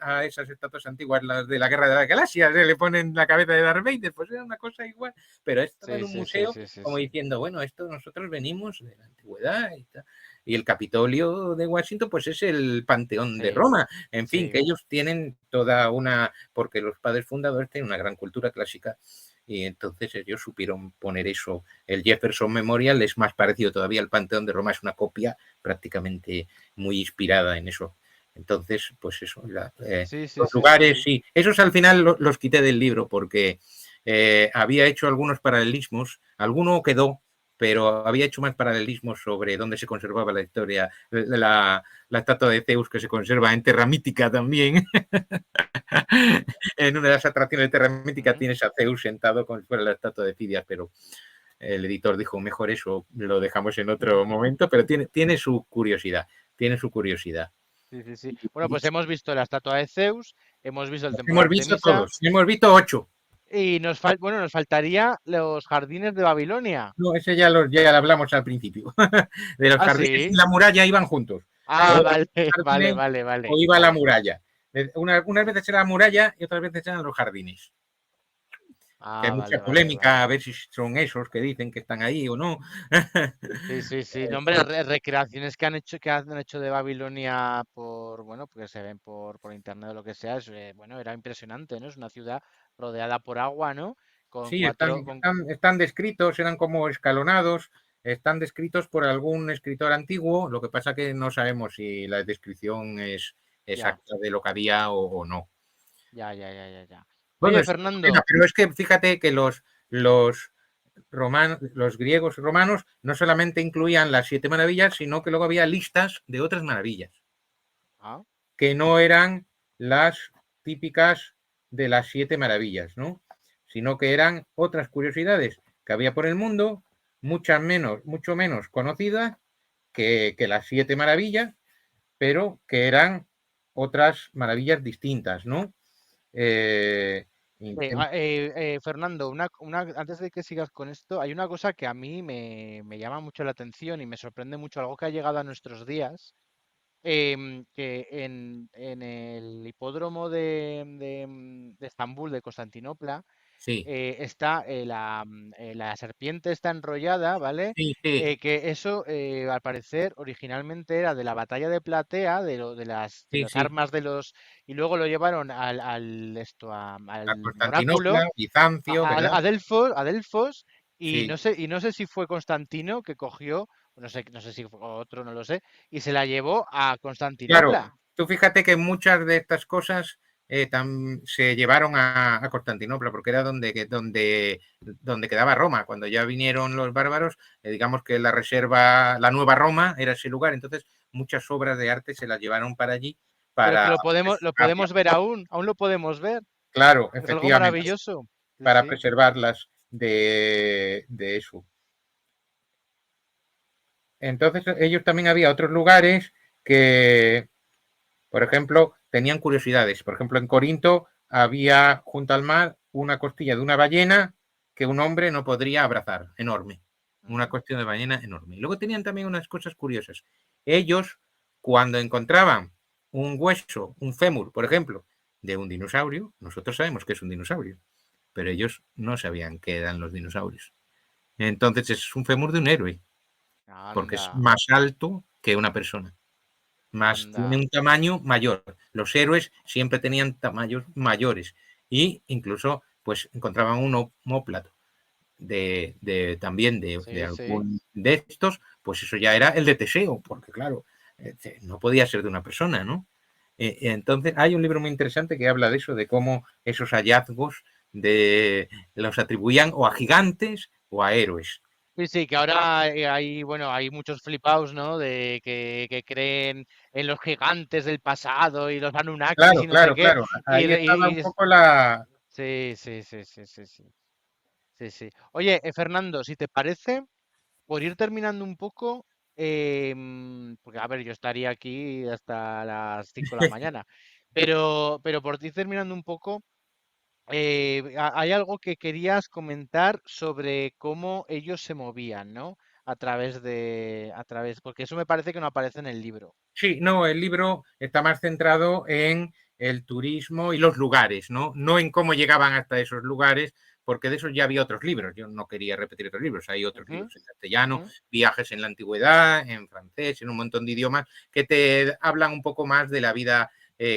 a esas estatuas antiguas, las de la Guerra de las Galaxias, le ponen la cabeza de Darth Vader, pues era una cosa igual, pero estaba en Sí, un sí, sí, museo sí, sí, como sí. diciendo, bueno, esto nosotros venimos de la antigüedad y tal. Y el Capitolio de Washington, pues es el Panteón de Sí, Roma. En fin, que sí. ellos tienen toda una, porque los padres fundadores tienen una gran cultura clásica y entonces ellos supieron poner eso. El Jefferson Memorial es más parecido todavía al Panteón de Roma, es una copia prácticamente muy inspirada en eso. Entonces, pues eso, Sí, sí, los sí, sí, lugares, sí. sí. Esos al final los quité del libro porque había hecho algunos paralelismos, alguno quedó, pero había hecho más paralelismos sobre dónde se conservaba la historia, la estatua de Zeus que se conserva en Terra Mítica también. En una de las atracciones de Terra Mítica Ujú. tienes a Zeus sentado como si fuera la estatua de Fidias, pero el editor dijo, mejor eso lo dejamos en otro momento, pero tiene su curiosidad, tiene su curiosidad. Sí, sí, sí. Bueno, pues hemos visto la estatua de Zeus, hemos visto el Los templo de hemos visto Artemisa todos, hemos visto 8. y bueno, nos faltaría los jardines de Babilonia. No, ese ya lo hablamos al principio. De los Ah, jardines y sí. la muralla iban juntos. Ah, o vale, los vale, jardines, vale, vale, o iba a la vale. muralla. Unas veces era la muralla y otras veces eran los jardines. Que hay Ah, mucha vale, vale, polémica vale. a ver si son esos que dicen que están ahí o no. Sí, sí, sí. No, hombre, recreaciones que han hecho de Babilonia por, bueno, porque se ven por internet o lo que sea, bueno, era impresionante, ¿no? Es una ciudad rodeada por agua, ¿no? Con Sí, están, cuatro, con, están, están descritos, eran como escalonados, están descritos por algún escritor antiguo, lo que pasa que no sabemos si la descripción es ya, exacta de lo que había o no. ya, ya, ya, ya, ya. Bueno, Oye, es una pena, Fernando, pero es que fíjate que los, los griegos y romanos no solamente incluían las siete maravillas, sino que luego había listas de otras maravillas, ah, que no eran las típicas de las siete maravillas, ¿no? Sino que eran otras curiosidades que había por el mundo, mucho menos conocidas que las siete maravillas, pero que eran otras maravillas distintas, ¿no? Eh, Fernando, antes de que sigas con esto, hay una cosa que a mí me llama mucho la atención y me sorprende mucho, algo que ha llegado a nuestros días, que en el hipódromo de Estambul, de Constantinopla, sí, está la serpiente está enrollada, ¿vale? sí, sí, Que eso, al parecer, originalmente era de la batalla de Platea, de sí, las sí. armas y luego lo llevaron A al Constantinopla, oráculo, Bizancio, ¿verdad? A Delfos, Sí, y no sé si fue Constantino que cogió, no sé si fue otro, no lo sé, y se la llevó a claro. Constantinopla. Tú fíjate que muchas de estas cosas se llevaron a Constantinopla, porque era donde quedaba Roma. Cuando ya vinieron los bárbaros, digamos que la reserva, la Nueva Roma era ese lugar. Entonces, muchas obras de arte se las llevaron para allí Pero que para lo preservarlas. podemos ver aún lo podemos ver. Claro, Es algo efectivamente, maravilloso. Sí, para sí. preservarlas de eso. Entonces, ellos también había otros lugares que, por ejemplo, tenían curiosidades. Por ejemplo, en Corinto había junto al mar una costilla de una ballena que un hombre no podría abrazar, enorme. Una Ujú. costilla de ballena enorme. Y luego tenían también unas cosas curiosas. Ellos, cuando encontraban un hueso, un fémur, por ejemplo, de un dinosaurio, nosotros sabemos que es un dinosaurio, pero ellos no sabían qué eran los dinosaurios. Entonces es un fémur de un héroe, porque es Anda, más alto que una persona, más tiene anda. un tamaño mayor. Los héroes siempre tenían tamaños mayores y incluso pues encontraban un homóplato también de Sí, sí. algún de estos, pues eso ya era el de Teseo, porque claro, no podía ser de una persona, ¿no? Entonces hay un libro muy interesante que habla de eso, de cómo esos hallazgos los atribuían o a gigantes o a héroes. Sí, sí, que ahora bueno, hay muchos flipaos, ¿no? Que creen en los gigantes del pasado y los Anunnakis Claro, y no sé claro, qué. claro. Y, Ahí re- estaba un y- y- poco la... sí, sí, sí, sí, sí, sí. Sí, sí. Oye, Fernando, si te parece, por ir terminando un poco, porque a ver, yo estaría aquí hasta las 5 de la mañana, pero por ir terminando un poco. Hay algo que querías comentar sobre cómo ellos se movían, ¿no? Porque eso me parece que no aparece en el libro. Sí, no, el libro está más centrado en el turismo y los lugares, ¿no? No en cómo llegaban hasta esos lugares, porque de esos ya había otros libros. Yo no quería repetir otros libros. Hay otros Ujú, libros en castellano, ujú. viajes en la antigüedad, en francés, en un montón de idiomas que te hablan un poco más de la vida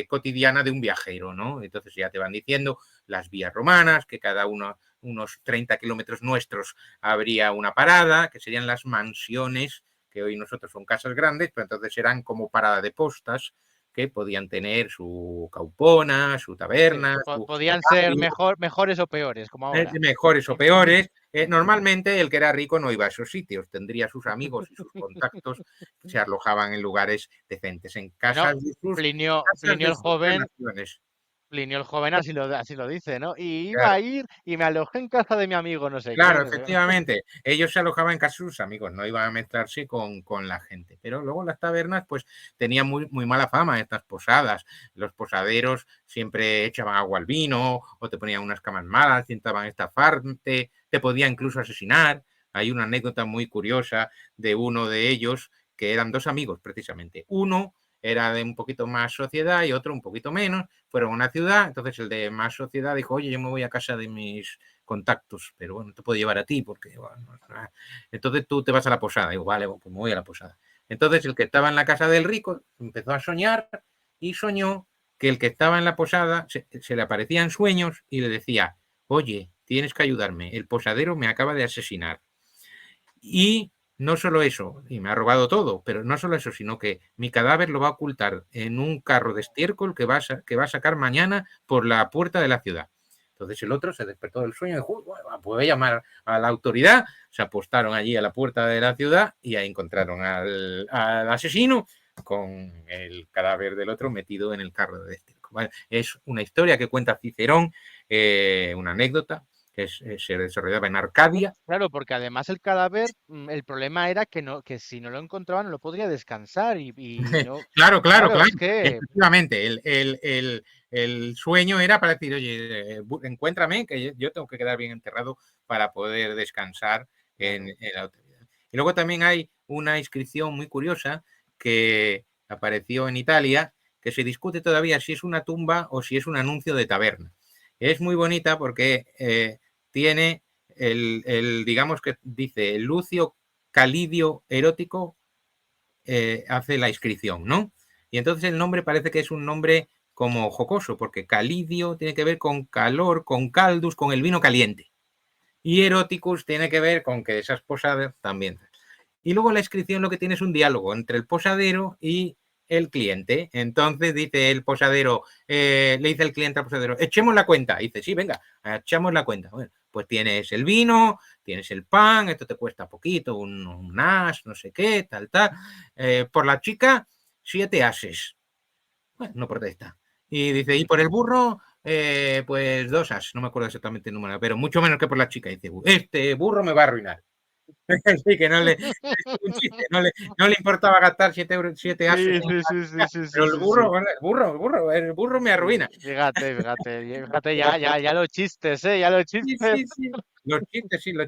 cotidiana de un viajero, ¿no? Entonces ya te van diciendo las vías romanas, que cada uno, unos 30 kilómetros nuestros, habría una parada, que serían las mansiones que hoy nosotros son casas grandes, pero entonces eran como parada de postas que podían tener su caupona, su Sí, taberna, que su podían ser cambio, mejores o peores, como ahora. mejores o peores. Normalmente el que era rico no iba a esos sitios, tendría sus amigos y sus contactos, se alojaban en lugares decentes, en Bueno, casas Plinio de el sus joven relaciones. Plinio el joven así lo dice, ¿no? Y iba Claro. a ir y me alojé en casa de mi amigo, no sé qué, Claro, no sé. efectivamente. Ellos se alojaban en casa de sus amigos, no iban a mezclarse con la gente. Pero luego las tabernas, pues, tenían muy mala fama estas posadas. Los posaderos siempre echaban agua al vino o te ponían unas camas malas, intentaban estafarte, te podían incluso asesinar. Hay una anécdota muy curiosa de uno de ellos que eran dos amigos precisamente. Uno era de un poquito más sociedad y otro un poquito menos. Fueron a una ciudad, entonces el de más sociedad dijo, oye, yo me voy a casa de mis contactos, pero bueno, te puedo llevar a ti porque, bueno, entonces tú te vas a la posada. Digo, vale, pues me voy a la posada. Entonces el que estaba en la casa del rico empezó a soñar y soñó que el que estaba en la posada se le aparecía en sueños y le decía, oye, tienes que ayudarme, el posadero me acaba de asesinar. Y no solo eso, y me ha robado todo, pero no solo eso, sino que mi cadáver lo va a ocultar en un carro de estiércol que va a sacar mañana por la puerta de la ciudad. Entonces el otro se despertó del sueño y dijo, bueno, pues voy a llamar a la autoridad. Se apostaron allí a la puerta de la ciudad y ahí encontraron al asesino con el cadáver del otro metido en el carro de estiércol. ¿Vale? Es una historia que cuenta Cicerón, una anécdota que se desarrollaba en Arcadia. Claro, porque además el cadáver, el problema era que si no lo encontraban no lo podría descansar y no. Claro, Es que efectivamente, el sueño era para decir, oye, encuéntrame, que yo tengo que quedar bien enterrado para poder descansar en la autoridad. Y luego también hay una inscripción muy curiosa que apareció en Italia, que se discute todavía si es una tumba o si es un anuncio de taberna. Es muy bonita porque tiene digamos que dice Lucio Calidio erótico hace la inscripción, ¿no? Y entonces el nombre parece que es un nombre como jocoso, porque calidio tiene que ver con calor, con caldus, con el vino caliente. Y eroticus tiene que ver con que esas posadas también. Y luego la inscripción lo que tiene es un diálogo entre el posadero y el cliente. Entonces dice el posadero, le dice el cliente al posadero, echemos la cuenta. Y dice, sí, venga, echamos la cuenta. Bueno, pues tienes el vino, tienes el pan, esto te cuesta poquito, un as, no sé qué, tal. Por la chica, 7 ases. Bueno, no protesta. Y dice, y por el burro, pues 2 as. No me acuerdo exactamente el número, pero mucho menos que por la chica. Y dice, este burro me va a arruinar. Sí, que no le, un chiste, no le importaba gastar 7 euros, 7 ases, pero el burro me arruina. Fíjate, ya los chistes, ya los chistes. Sí. Los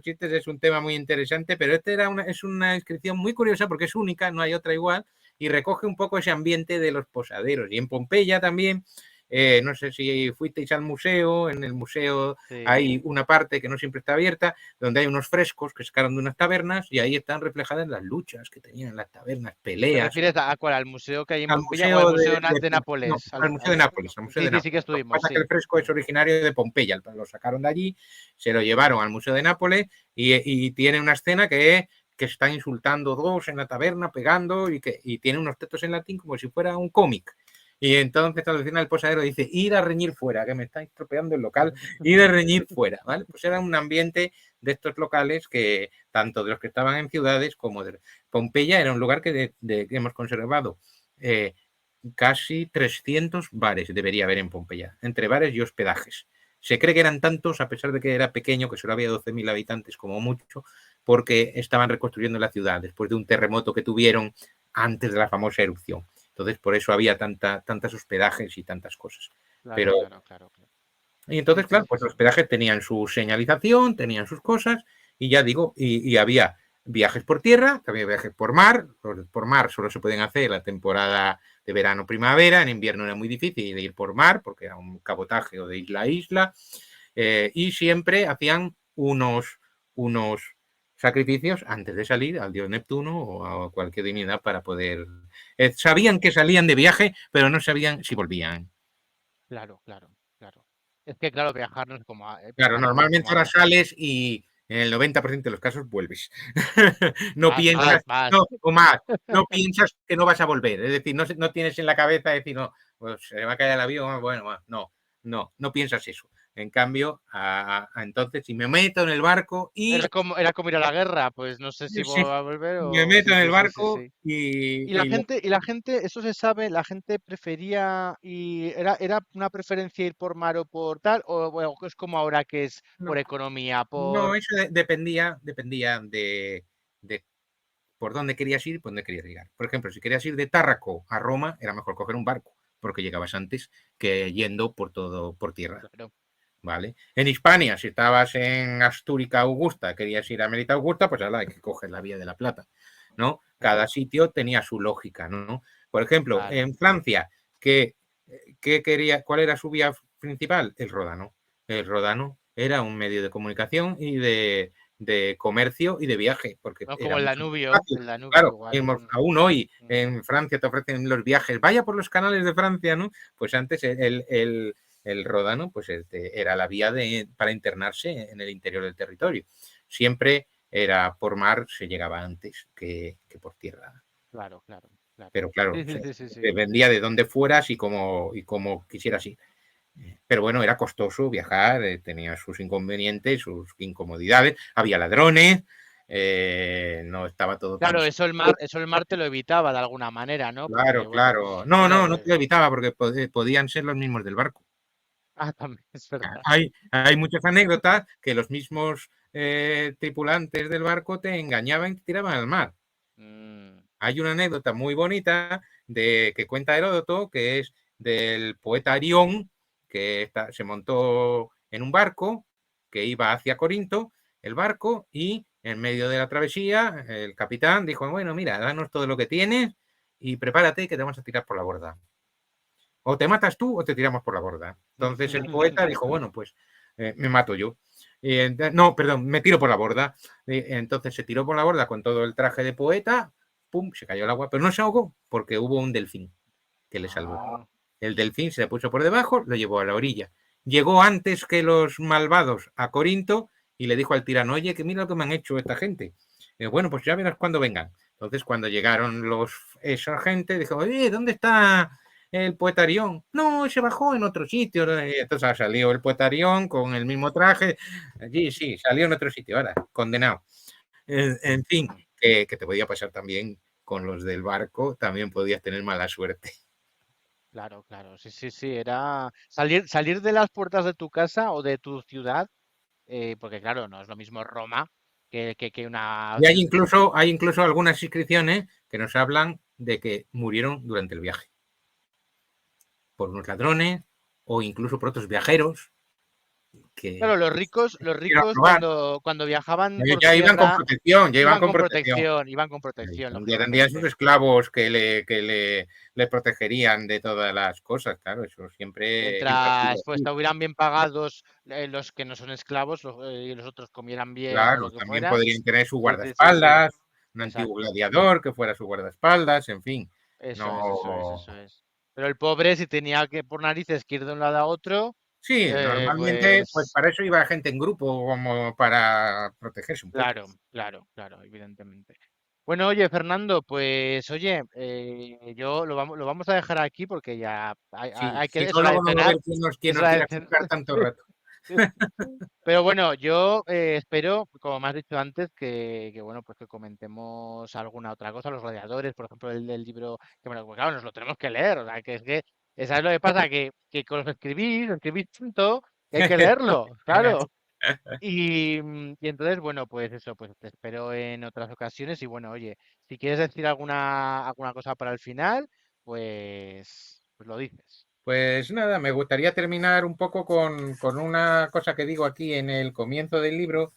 chistes es un tema muy interesante, pero es una inscripción muy curiosa porque es única, no hay otra igual, y recoge un poco ese ambiente de los posaderos. Y en Pompeya también, no sé si fuisteis al museo, en el museo hay una parte que no siempre está abierta, donde hay unos frescos que sacaron de unas tabernas y ahí están reflejadas las luchas que tenían en las tabernas, ¿Te peleas. refieres a cuál? ¿Al museo que hay en Al Pompeya o al museo de no, Nápoles? al museo de Nápoles. Sí, que estuvimos. Pasa que el fresco es originario de Pompeya, lo sacaron de allí, se lo llevaron al museo de Nápoles y tiene una escena que están insultando dos en la taberna, pegando y tiene unos textos en latín como si fuera un cómic. Y entonces al final el posadero dice, ir a reñir fuera, que me está estropeando el local, ir a reñir fuera, ¿vale? Pues era un ambiente de estos locales que, tanto de los que estaban en ciudades como de Pompeya, era un lugar que hemos conservado casi 300 bares debería haber en Pompeya, entre bares y hospedajes. Se cree que eran tantos, a pesar de que era pequeño, que solo había 12.000 habitantes como mucho, porque estaban reconstruyendo la ciudad después de un terremoto que tuvieron antes de la famosa erupción. Entonces, por eso había tantos hospedajes y tantas cosas. Claro. Y entonces, claro, pues los hospedajes tenían su señalización, tenían sus cosas, y ya digo, y había viajes por tierra, también viajes por mar. Por mar solo se pueden hacer la temporada de verano-primavera, en invierno era muy difícil de ir por mar, porque era un cabotaje o de isla a isla, y siempre hacían unos sacrificios antes de salir al dios Neptuno o a cualquier divinidad para poder... sabían que salían de viaje, pero no sabían si volvían. Claro. Es que, claro, viajar no es como... Claro, normalmente ahora sales y en el 90% de los casos vuelves. No piensas que no vas a volver. Es decir, no tienes en la cabeza decir, no, pues se va a caer el avión, bueno, no piensas eso. En cambio, entonces, si me meto en el barco y... Era como ir a la guerra, pues no sé si voy a volver o... Me meto en el barco y la gente, eso se sabe, la gente prefería y era una preferencia ir por mar o por tal, o es como ahora que es por economía, No, eso dependía de por dónde querías ir y por dónde querías llegar. Por ejemplo, si querías ir de Tárraco a Roma, era mejor coger un barco, porque llegabas antes que yendo por tierra. Claro. ¿Vale? En Hispania, si estabas en Astúrica Augusta, querías ir a Mérida Augusta, pues ahora hay que coger la Vía de la Plata, ¿no? cada sitio tenía su lógica, ¿no? Por ejemplo, Claro. en Francia, ¿cuál era su vía principal? El Ródano. El Ródano era un medio de comunicación y de comercio y de viaje, porque No, era como el mucho más Danubio, fácil. el Danubio Claro, igual. aún hoy en Francia te ofrecen los viajes, vaya por los canales de Francia, ¿no? Pues antes el Ródano pues era la vía para internarse en el interior del territorio. Siempre era por mar, se llegaba antes que por tierra. Claro. Pero claro, Sí. dependía de dónde fueras y cómo quisieras ir. Pero bueno, era costoso viajar, tenía sus inconvenientes, sus incomodidades, había ladrones, no estaba todo tan... Claro, eso el mar te lo evitaba de alguna manera, ¿no? Porque, bueno, Claro. No te lo evitaba porque podían ser los mismos del barco. también es verdad. Hay muchas anécdotas que los mismos tripulantes del barco te engañaban y te tiraban al mar. Hay una anécdota muy bonita que cuenta Heródoto, que es del poeta Arión, que se montó en un barco que iba hacia Corinto, el barco, y en medio de la travesía el capitán dijo, bueno, mira, danos todo lo que tienes y prepárate que te vamos a tirar por la borda. O te matas tú o te tiramos por la borda. Entonces el poeta dijo, bueno, pues me mato yo. No, perdón, me tiro por la borda. Entonces se tiró por la borda con todo el traje de poeta, pum, se cayó al agua, pero no se ahogó porque hubo un delfín que le salvó. El delfín se le puso por debajo, lo llevó a la orilla. Llegó antes que los malvados a Corinto y le dijo al tirano, oye, que mira lo que me han hecho esta gente. Bueno, pues ya verás cuando vengan. Entonces, cuando llegaron esa gente, dijo, oye, ¿dónde está el poeta Arión? No, se bajó en otro sitio. Entonces salió el poeta Arión con el mismo traje. Allí sí, salió en otro sitio, ahora, condenado. En fin, que te podía pasar también con los del barco, también podías tener mala suerte. Claro, sí, era salir de las puertas de tu casa o de tu ciudad, porque claro, no es lo mismo Roma que una... Y hay incluso algunas inscripciones que nos hablan de que murieron durante el viaje. Por unos ladrones o incluso por otros viajeros. Claro, los ricos cuando viajaban por ya iban con tierra protección, iban con protección, Ya tendrían sus lógicamente. esclavos que le protegerían de todas las cosas, claro, eso siempre Mientras pues estuvieran bien pagados los que no son esclavos y los otros comieran bien o Claro, lo que también fuera. podrían tener su Sí. guardaespaldas, un antiguo Exacto. gladiador que fuera su guardaespaldas, en fin. Eso No. es. Pero el pobre, si tenía que por narices que ir de un lado a otro, Sí, normalmente, pues pues para eso iba gente en grupo, como para protegerse un poco. claro, evidentemente. Bueno, oye, Fernando, pues oye, yo lo vamos a dejar aquí porque ya Sí, hay que, si es no, hora de luego no va a cenar. haber quien Es nos hora de quiera cenar. escuchar tanto rato. Pero bueno, yo espero, como me has dicho antes, que bueno, pues que comentemos alguna otra cosa, los gladiadores, por ejemplo, el del libro, que bueno, pues claro, nos lo tenemos que leer, o sea, que es que, ¿sabes lo que pasa? Que con los escribís tanto que hay que leerlo, claro. Y entonces, bueno, pues eso, pues te espero en otras ocasiones y bueno, oye, si quieres decir alguna cosa para el final, pues lo dices. Pues nada, me gustaría terminar un poco con una cosa que digo aquí en el comienzo del libro,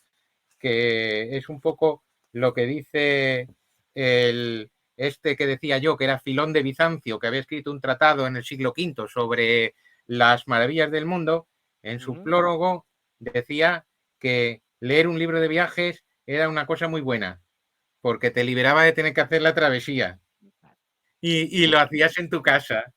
que es un poco lo que dice que decía yo, que era Filón de Bizancio, que había escrito un tratado en el siglo V sobre las maravillas del mundo. En su prólogo decía que leer un libro de viajes era una cosa muy buena, porque te liberaba de tener que hacer la travesía y lo hacías en tu casa.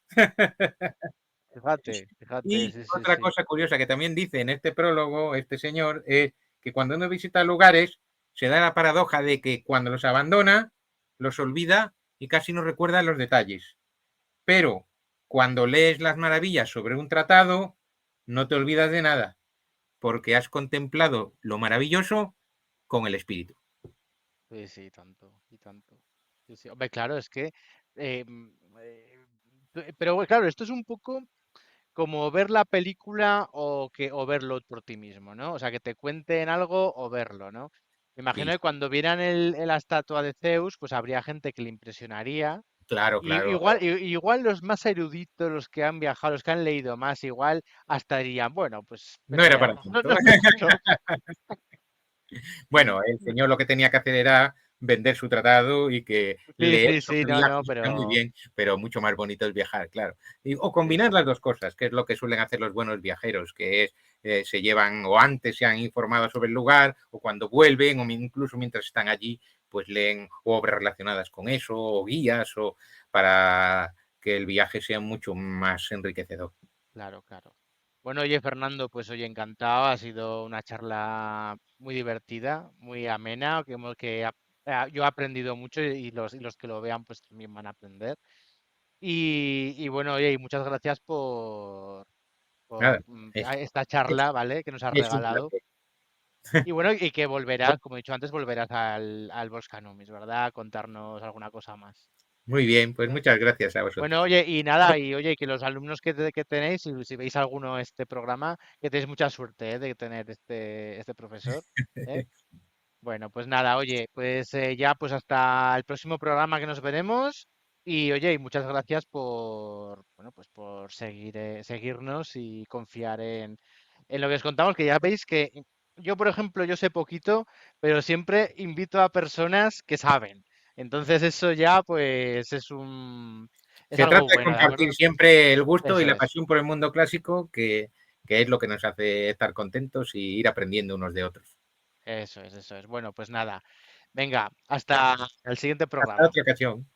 Fíjate, Y otra sí. cosa curiosa que también dice en este prólogo este señor es que cuando uno visita lugares se da la paradoja de que cuando los abandona los olvida y casi no recuerda los detalles. Pero cuando lees las maravillas sobre un tratado no te olvidas de nada porque has contemplado lo maravilloso con el espíritu. Sí, tanto, y tanto. Sí. Hombre, claro, es que... eh, mm, eh, pero bueno, claro, esto es un poco como ver la película o verlo por ti mismo, ¿no? O sea, que te cuenten algo o verlo, ¿no? Me imagino Sí, que cuando vieran la estatua de Zeus, pues habría gente que le impresionaría. claro, Y claro. igual los más eruditos, los que han viajado, los que han leído más, igual hasta dirían, bueno, pues No vete era allá. para tanto. No es mucho. Bueno, el señor lo que tenía que hacer era vender su tratado y que Sí, leer sí, sí, sobre no, no, viajes está muy pero bien, pero mucho más bonito es viajar, claro. O sí, combinar sí. las dos cosas, que es lo que suelen hacer los buenos viajeros, que es se llevan o antes se han informado sobre el lugar o cuando vuelven o incluso mientras están allí, pues leen obras relacionadas con eso o guías o para que el viaje sea mucho más enriquecedor. Claro, claro. Bueno, oye, Fernando, pues oye, encantado. Ha sido una charla muy divertida, muy amena, yo he aprendido mucho y los que lo vean pues también van a aprender. Y bueno, oye, y muchas gracias Nada, por es, esta es, charla, ¿vale? Que nos has es un regalado. placer. Y bueno, y que volverás, como he dicho antes, volverás al Volcanumis, ¿verdad? A contarnos alguna cosa más. Muy bien, pues Bueno, muchas gracias a bueno, vosotros. oye, y nada, y que los alumnos que tenéis, si veis alguno este programa, que tenéis mucha suerte, de tener este profesor, ¿eh? Bueno, pues nada, oye, pues ya pues hasta el próximo programa que nos veremos. Y oye, y muchas gracias por, bueno, pues por seguirnos y confiar en lo que os contamos, que ya veis que yo, por ejemplo, yo sé poquito, pero siempre invito a personas que saben. Entonces eso ya pues es Se algo trata de bueno, ¿de acuerdo? compartir siempre el gusto y Eso la es, pasión por el mundo clásico, que es lo que nos hace estar contentos y ir aprendiendo unos de otros. eso es, eso es. Bueno, pues nada, venga, hasta el siguiente Hasta programa. otra ocasión.